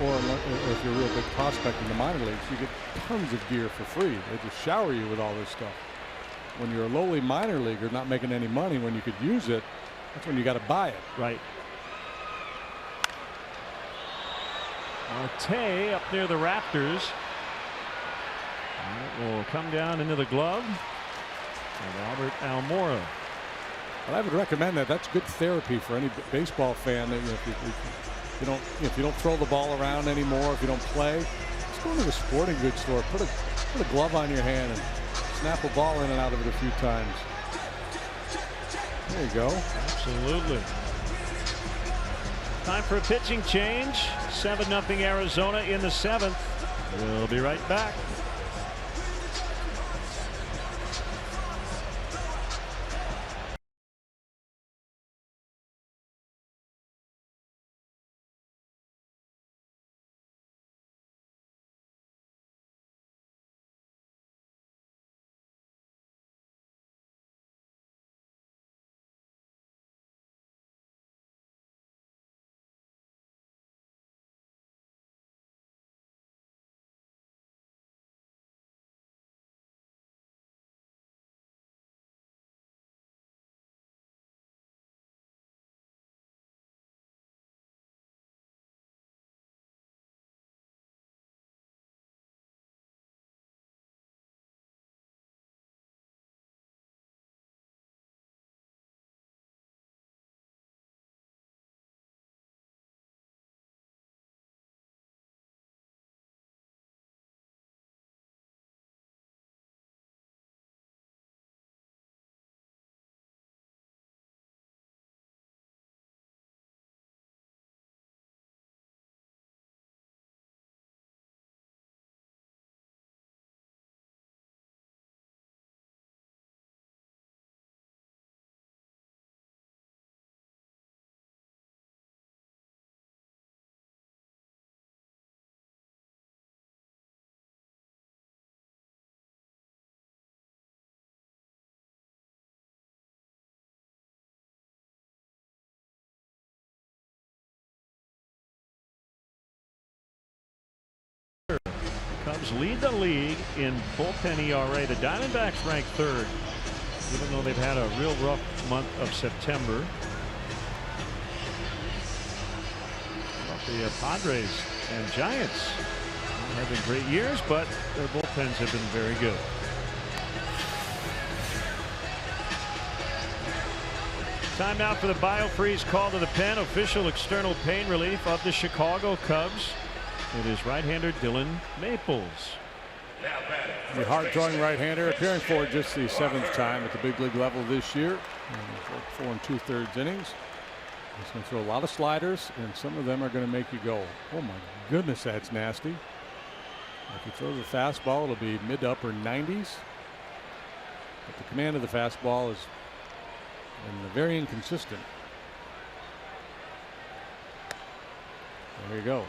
or if you're a real big prospect in the minor leagues, you get tons of gear for free. They just shower you with all this stuff. When you're a lowly minor leaguer not making any money, when you could use it, that's when you got to buy it. Right. Tay up near the Raptors. And it will come down into the glove. And Albert Almora. Well, I would recommend that. That's good therapy for any baseball fan. That, you know, if you don't throw the ball around anymore, if you don't play, just go to the sporting goods store, put a glove on your hand, and snap a ball in and out of it a few times. There you go. Absolutely. Time for a pitching change. 7-0 Arizona in the 7th. We'll be right back. Cubs lead the league in bullpen ERA. The Diamondbacks rank 3rd, even though they've had a real rough month of September. But the Padres and Giants have been great years, but their bullpens have been very good. Time now for the BioFreeze call to the pen, official external pain relief of the Chicago Cubs. It is right-hander Dylan Maples. Now batting. The hard-throwing right-hander appearing for just the 7th time at the big league level this year. 4 2/3 innings. He's going to throw a lot of sliders, and some of them are going to make you go, oh my goodness, that's nasty. If he throws a fastball, it'll be mid to upper 90s. But the command of the fastball is very inconsistent. There you go.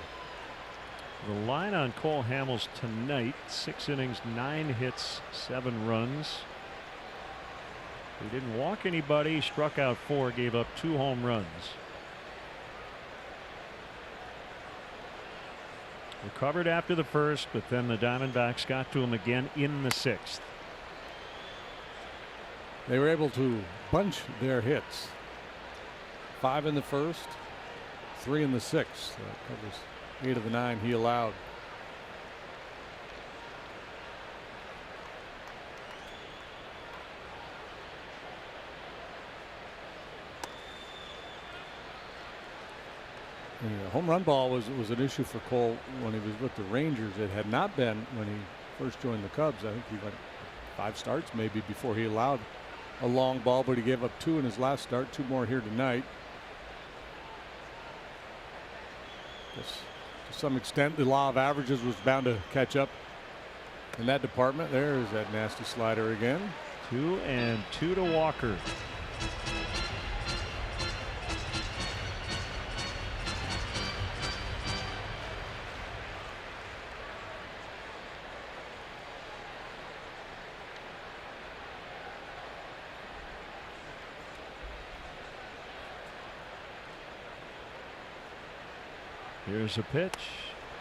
The line on Cole Hamels tonight: 6 innings, 9 hits, 7 runs. He didn't walk anybody, struck out 4, gave up 2 home runs. Recovered after the 1st, but then the Diamondbacks got to him again in the 6th. They were able to bunch their hits. 5 in the 1st, 3 in the 6th. That covers 8 of the 9 he allowed. The home run ball was an issue for Cole when he was with the Rangers. It had not been when he first joined the Cubs. I think he went 5 starts maybe before he allowed a long ball, but he gave up 2 in his last start, 2 more here tonight. To some extent, the law of averages was bound to catch up in that department. There is that nasty slider again. 2-2 to Walker. Here's a pitch.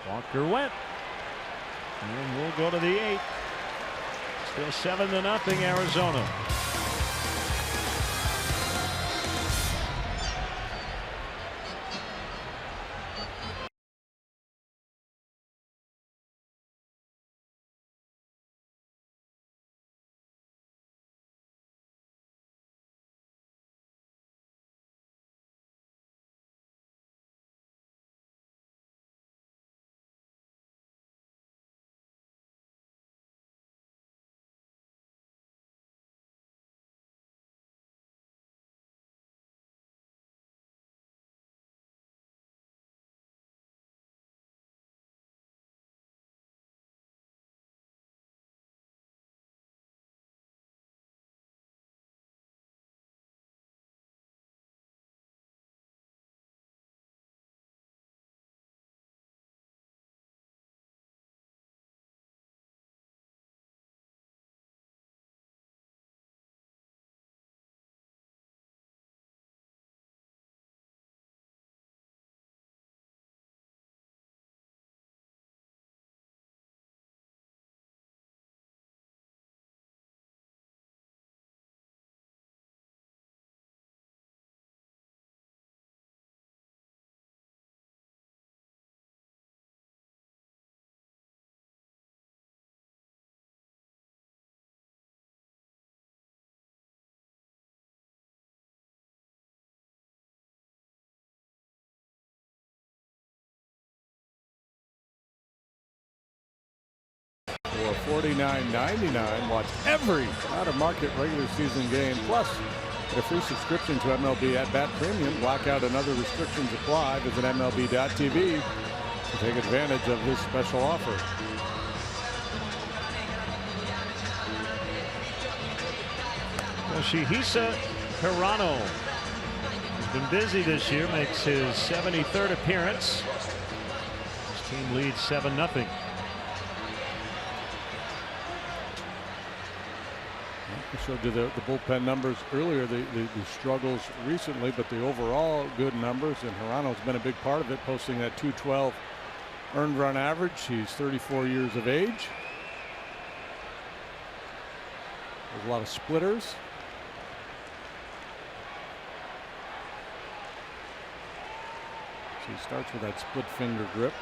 Walker went. And we'll go to the 8th. Still 7-0 Arizona. For $49.99, watch every out-of-market regular season game, plus get a free subscription to MLB At Bat Premium. Blackout and other restrictions apply. Visit MLB.tv to take advantage of this special offer. Yoshihisa Hirano has been busy this year, makes his 73rd appearance. His team leads 7-0. I showed you the bullpen numbers earlier, the struggles recently, but the overall good numbers, and Hirano's been a big part of it, posting that .212 earned run average. He's 34 years of age. There's a lot of splitters. So he starts with that split finger grip.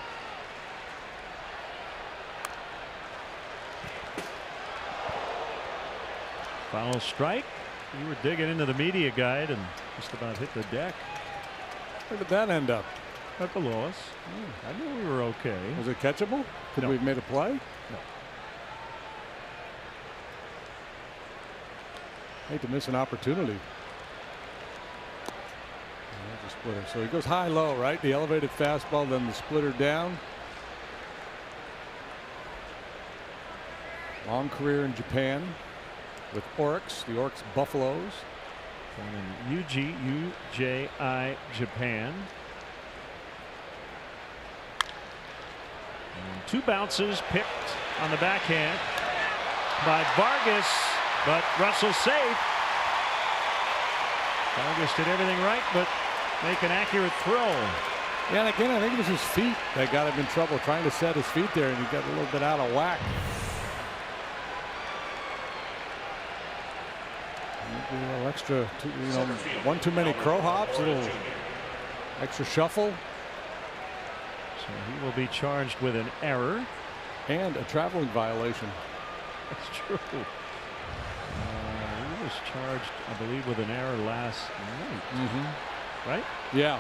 Foul strike. You were digging into the media guide and just about hit the deck. Where did that end up? At below us. I knew we were okay. Was it catchable? Could No. we have made a play? No. Hate to miss an opportunity. There's a splitter. So he goes high-low, right? The elevated fastball, then the splitter down. Long career in Japan with Oryx, the Oryx Buffaloes. Born in UJI, Japan. And 2 bounces picked on the backhand by Vargas, but Russell safe. Vargas did everything right, but make an accurate throw. Yeah, and again, I think it was his feet that got him in trouble, trying to set his feet there, and he got a little bit out of whack. Maybe a little extra, one too many crow hops, a little extra shuffle. So he will be charged with an error. And a traveling violation. That's true. He was charged, I believe, with an error last night. Right? Yeah.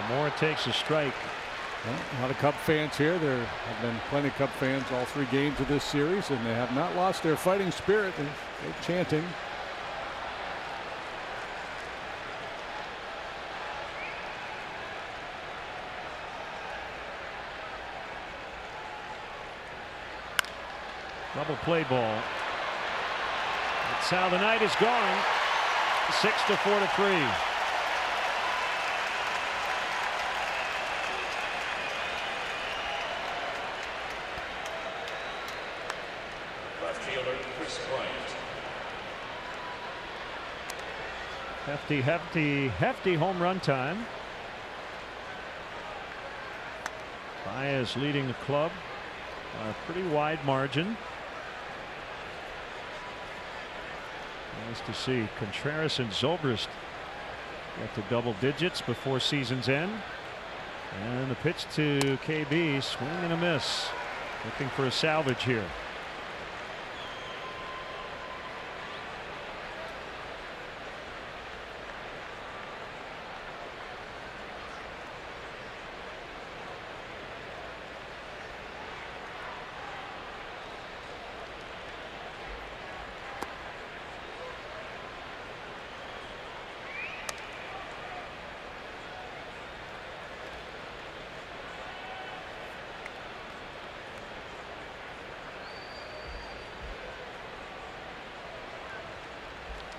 Moore takes a strike. Well, a lot of Cub fans here. There have been plenty of Cub fans all 3 games of this series, and they have not lost their fighting spirit. They're chanting. Double play ball. That's how the night is gone. 6-4-3. Left fielder Chris Bryant. Hefty home run time. Baez leading the club by a pretty wide margin. Nice to see Contreras and Zobrist get to double digits before season's end. And the pitch to KB, swing and a miss. Looking for a salvage here.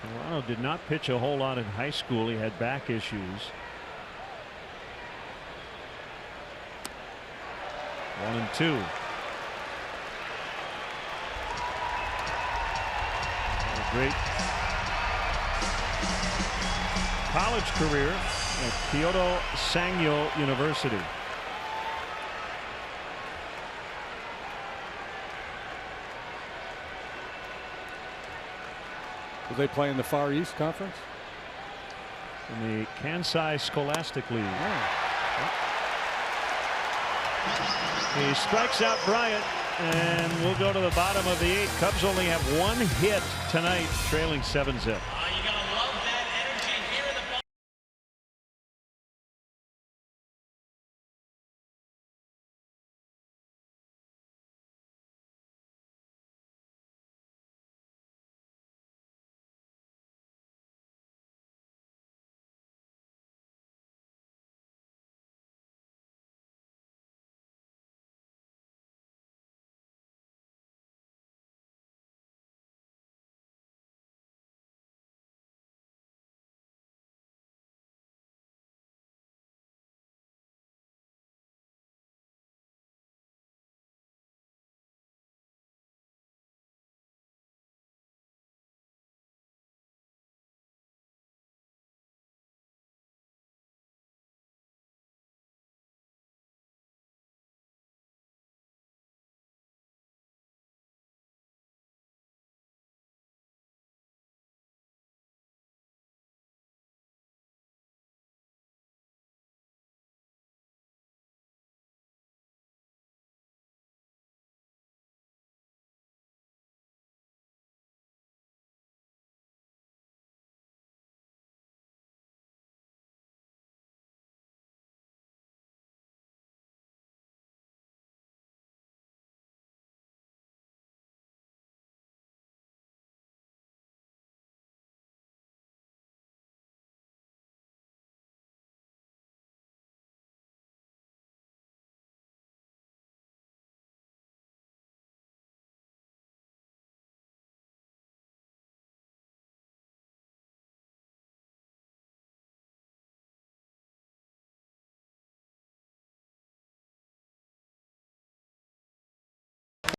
Toronto did not pitch a whole lot in high school. He had back issues. 1-2. A great college career at Kyoto Sangyo University. Do they play in the Far East Conference? In the Kansai Scholastic League. He strikes out Bryant, and we'll go to the bottom of the 8th. Cubs only have 1 hit tonight, trailing 7-zip.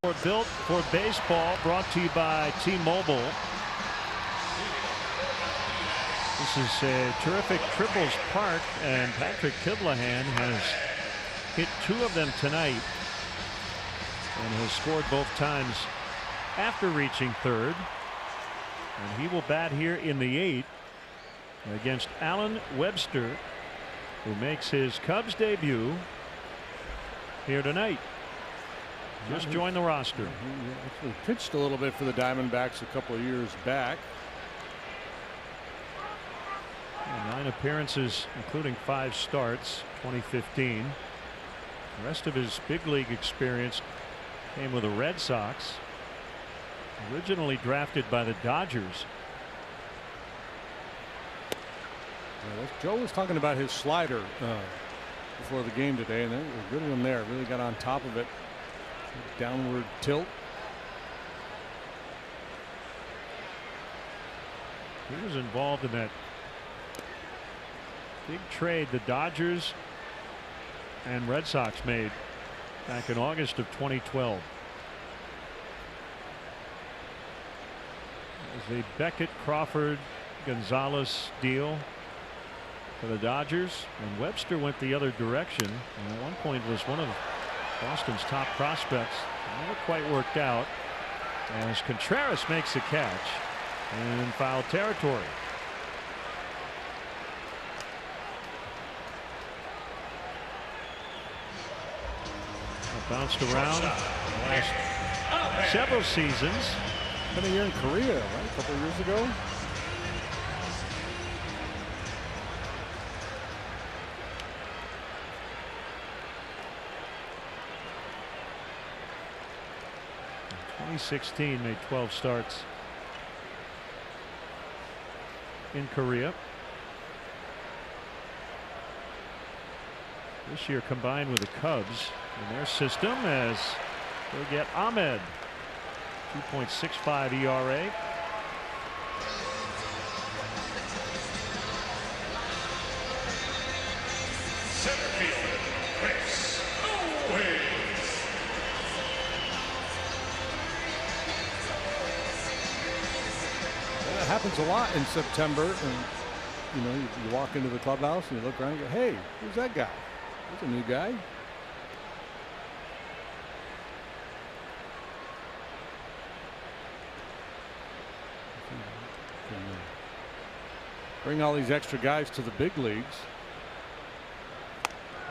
Built for baseball, brought to you by T-Mobile. This is a terrific triples park, and Patrick Kidlahan has hit 2 of them tonight and has scored both times after reaching third. And he will bat here in the 8th against Alan Webster, who makes his Cubs debut here tonight. Just joined the roster. He actually pitched a little bit for the Diamondbacks a couple of years back. 9 appearances, including 5 starts, 2015. The rest of his big league experience came with the Red Sox. Originally drafted by the Dodgers. Joe was talking about his slider before the game today, and there was a good one there. Really got on top of it. Downward tilt. He was involved in that big trade the Dodgers and Red Sox made back in August of 2012. It was a Beckett, Crawford, Gonzalez deal for the Dodgers, and Webster went the other direction, and at one point was one of Boston's top prospects. Never quite worked out as Contreras makes the catch in foul territory. Bounced around the last several seasons. Been a year in Korea, right? A couple of years ago. In 2016, made 12 starts in Korea. This year combined with the Cubs in their system as they get Ahmed. 2.65 ERA. Center fielder, Chris Owens. That happens a lot in September, and you know, you walk into the clubhouse and you look around and go, hey, who's that guy? He's a new guy. Bring all these extra guys to the big leagues,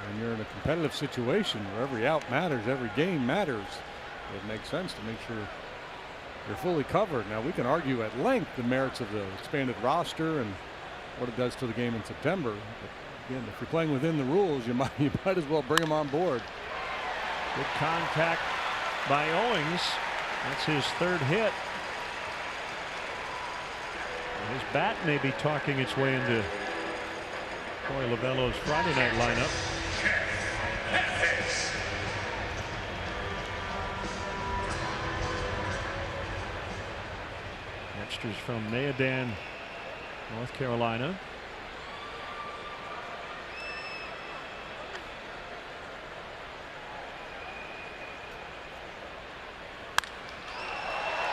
and you're in a competitive situation where every out matters, every game matters. It makes sense to make sure you're fully covered. Now, we can argue at length the merits of the expanded roster and what it does to the game in September. But again, if you're playing within the rules, you might as well bring them on board. Good contact by Owens. That's his 3rd hit. His bat may be talking its way into Corey Lavello's Friday night lineup. Webster's from Mayodan, North Carolina.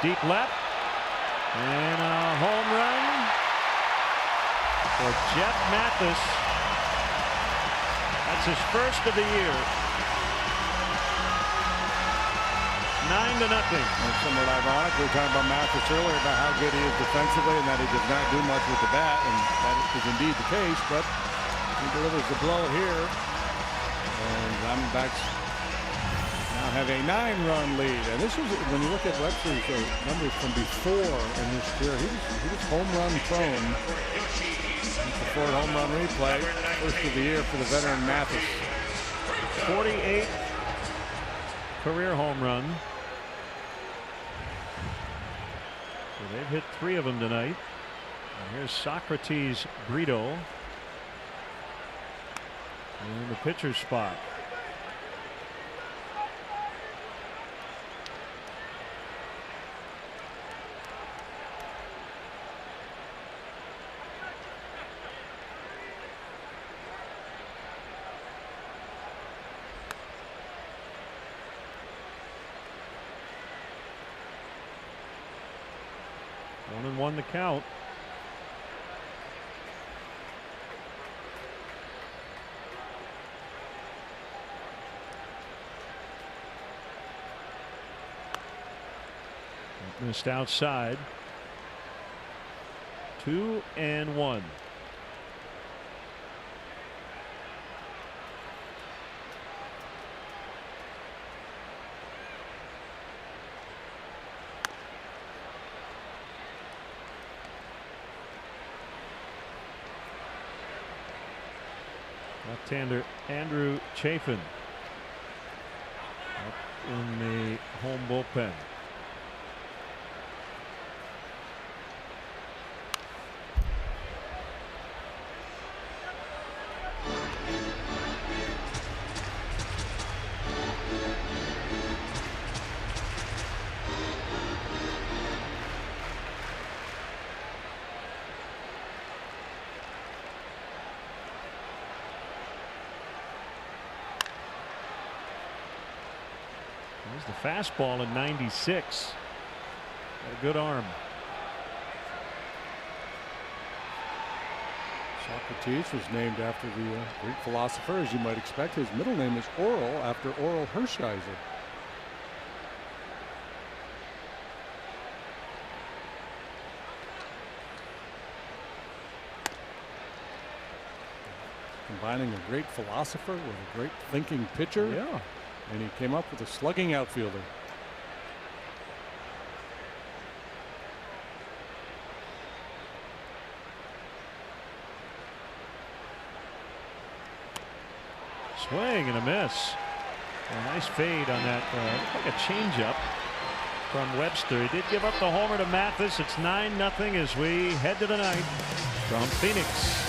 Deep left. And a home run for Jeff Mathis. That's his first of the year. 9-0. It's somewhat ironic. We were talking about Mathis earlier about how good he is defensively and that he does not do much with the bat, and that is indeed the case, but he delivers the blow here. And Diamondbacks now have a 9-run lead. And this was, when you look at Webster's numbers from before in his career, he was home run prone. Before home run replay, first of the year for the veteran Mathis. 48 career home run. So they've hit 3 of them tonight. And here's Socrates Brito in the pitcher's spot. 2-1 the count. Missed outside. 2-1. Left-hander Andrew Chafin up in the home bullpen. There's the fastball in 96. Got a good arm. Socrates was named after the Greek philosopher, as you might expect. His middle name is Oral, after Oral Hershiser. Combining a great philosopher with a great thinking pitcher. Yeah. And he came up with a slugging outfielder. Swing and a miss. A nice fade on that. Looked like a changeup from Webster. He did give up the homer to Mathis. It's 9-0 as we head to the ninth from Phoenix.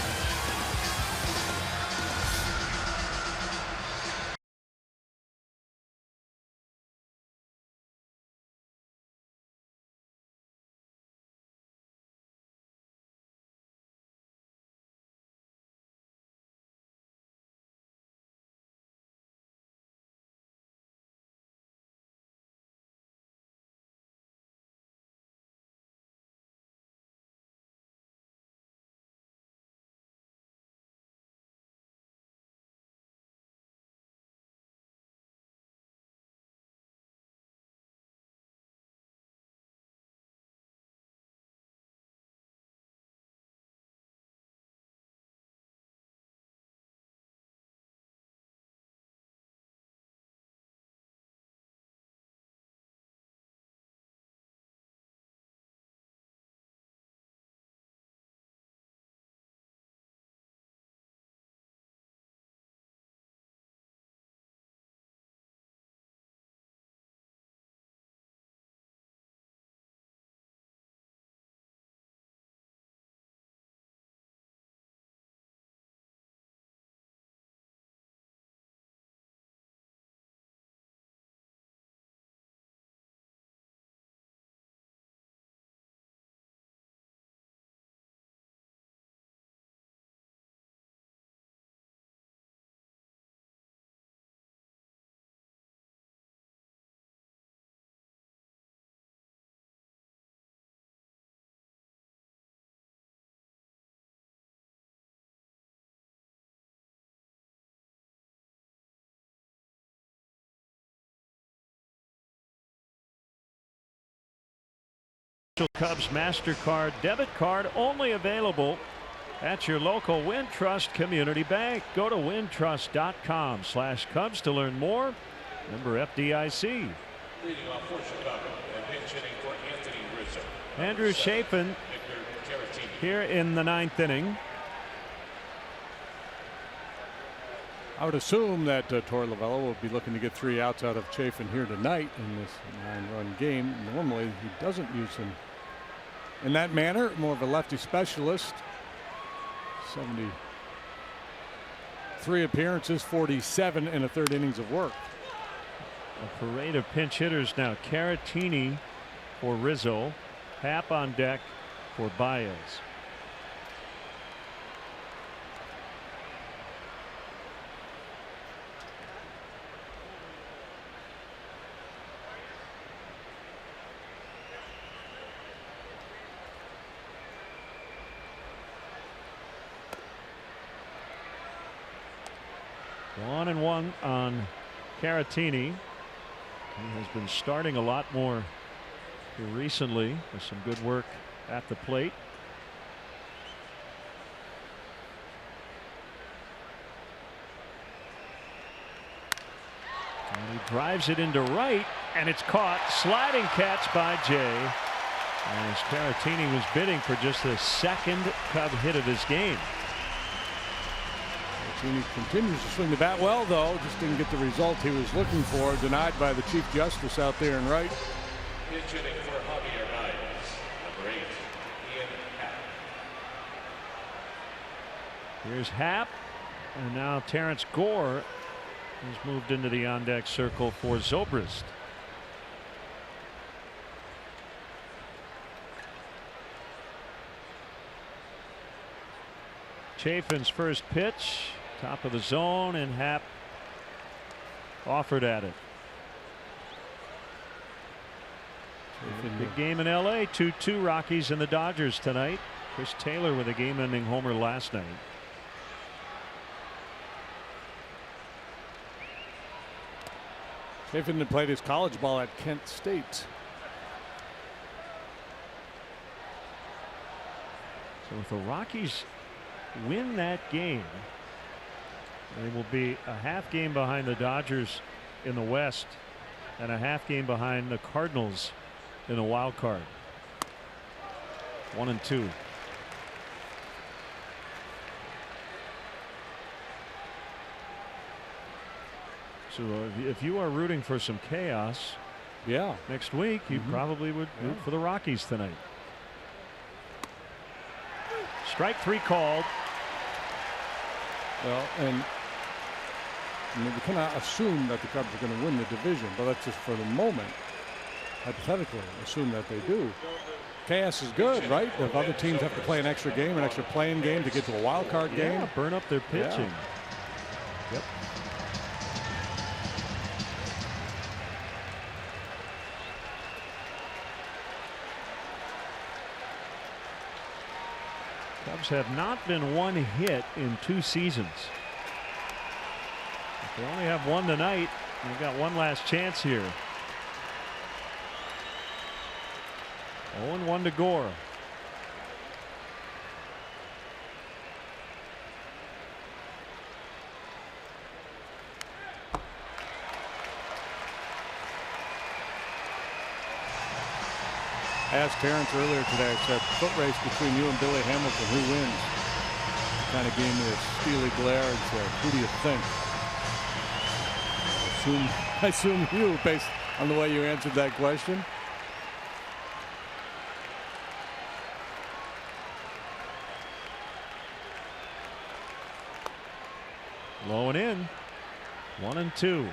Cubs MasterCard debit card only available at your local Wintrust Community Bank. Go to wintrust.com/Cubs to learn more. Member FDIC. Andrew Chafin here in the ninth inning. I would assume that Torey Lovullo will be looking to get 3 outs out of Chafin here tonight in this 9-run game. Normally he doesn't use him in that manner. More of a lefty specialist. 73 appearances, 47 in a third innings of work. A parade of pinch hitters now. Caratini for Rizzo. Happ on deck for Baez. 1-1 on Caratini. He has been starting a lot more here recently with some good work at the plate. And he drives it into right, and it's caught. Sliding catch by Jay, as Caratini was bidding for just the second Cub hit of his game. Caratini continues to swing the bat well, though. Just didn't get the result he was looking for. Denied by the Chief Justice out there in right. Pitch hitting for Javier Baez, number 8, Ian Happ. Here's Happ, and now Terrence Gore has moved into the on-deck circle for Zobrist. Chafin's first pitch, top of the zone, and Happ offered at it. Big game in LA. 2-2 Rockies and the Dodgers tonight. Chris Taylor with a game-ending homer last night. Chafin had played his college ball at Kent State. So if the Rockies win that game, they will be a half game behind the Dodgers in the West and a half game behind the Cardinals in the wild card. 1-2. So if you are rooting for some chaos, yeah, next week, you probably would root for the Rockies tonight. Strike 3 called. Well, and I mean, we cannot assume that the Cubs are going to win the division, but let's just for the moment, hypothetically, assume that they do. Chaos is good, right? If other teams have to play an extra game, an extra playing game to get to a wild card game. Burn up their pitching. Yeah. Yep. Cubs have not been one hit in 2 seasons. If they only have one tonight, they've got one last chance here. 0-1 to Gore. I asked Terrence earlier today, I said, foot race between you and Billy Hamilton, who wins? He kind of gave me a steely glare and said, who do you think? I assume you, based on the way you answered that question. Low and in. 1-2.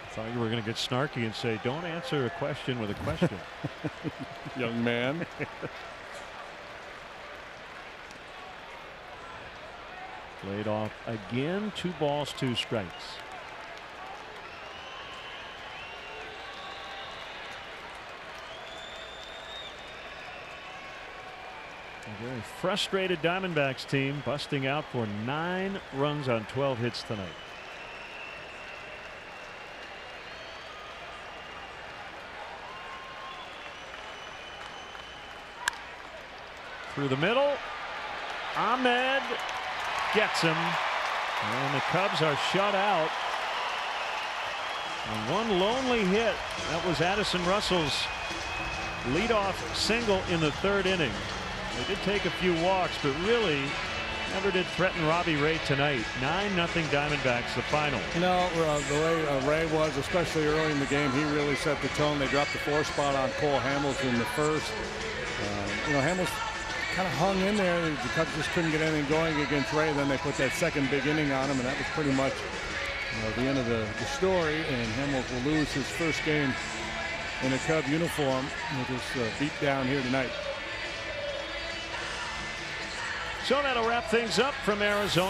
I thought you were going to get snarky and say, don't answer a question with a question. Young man. Played off again. 2 balls, 2 strikes. A very frustrated Diamondbacks team busting out for 9 runs on 12 hits tonight. Through the middle, Ahmed gets him, and the Cubs are shut out. And one lonely hit, that was Addison Russell's leadoff single in the 3rd inning. They did take a few walks, but really never did threaten Robbie Ray tonight. 9-0 Diamondbacks, the final. You know, the way Ray was, especially early in the game, he really set the tone. They dropped the 4 spot on Cole Hamels in the 1st. You know, Hamels kind of hung in there. The Cubs just couldn't get anything going against Ray. Then they put that 2nd big inning on him, and that was pretty much the end of the story. And Hamels will lose his 1st game in a Cub uniform with his beat down here tonight. So that'll wrap things up from Arizona.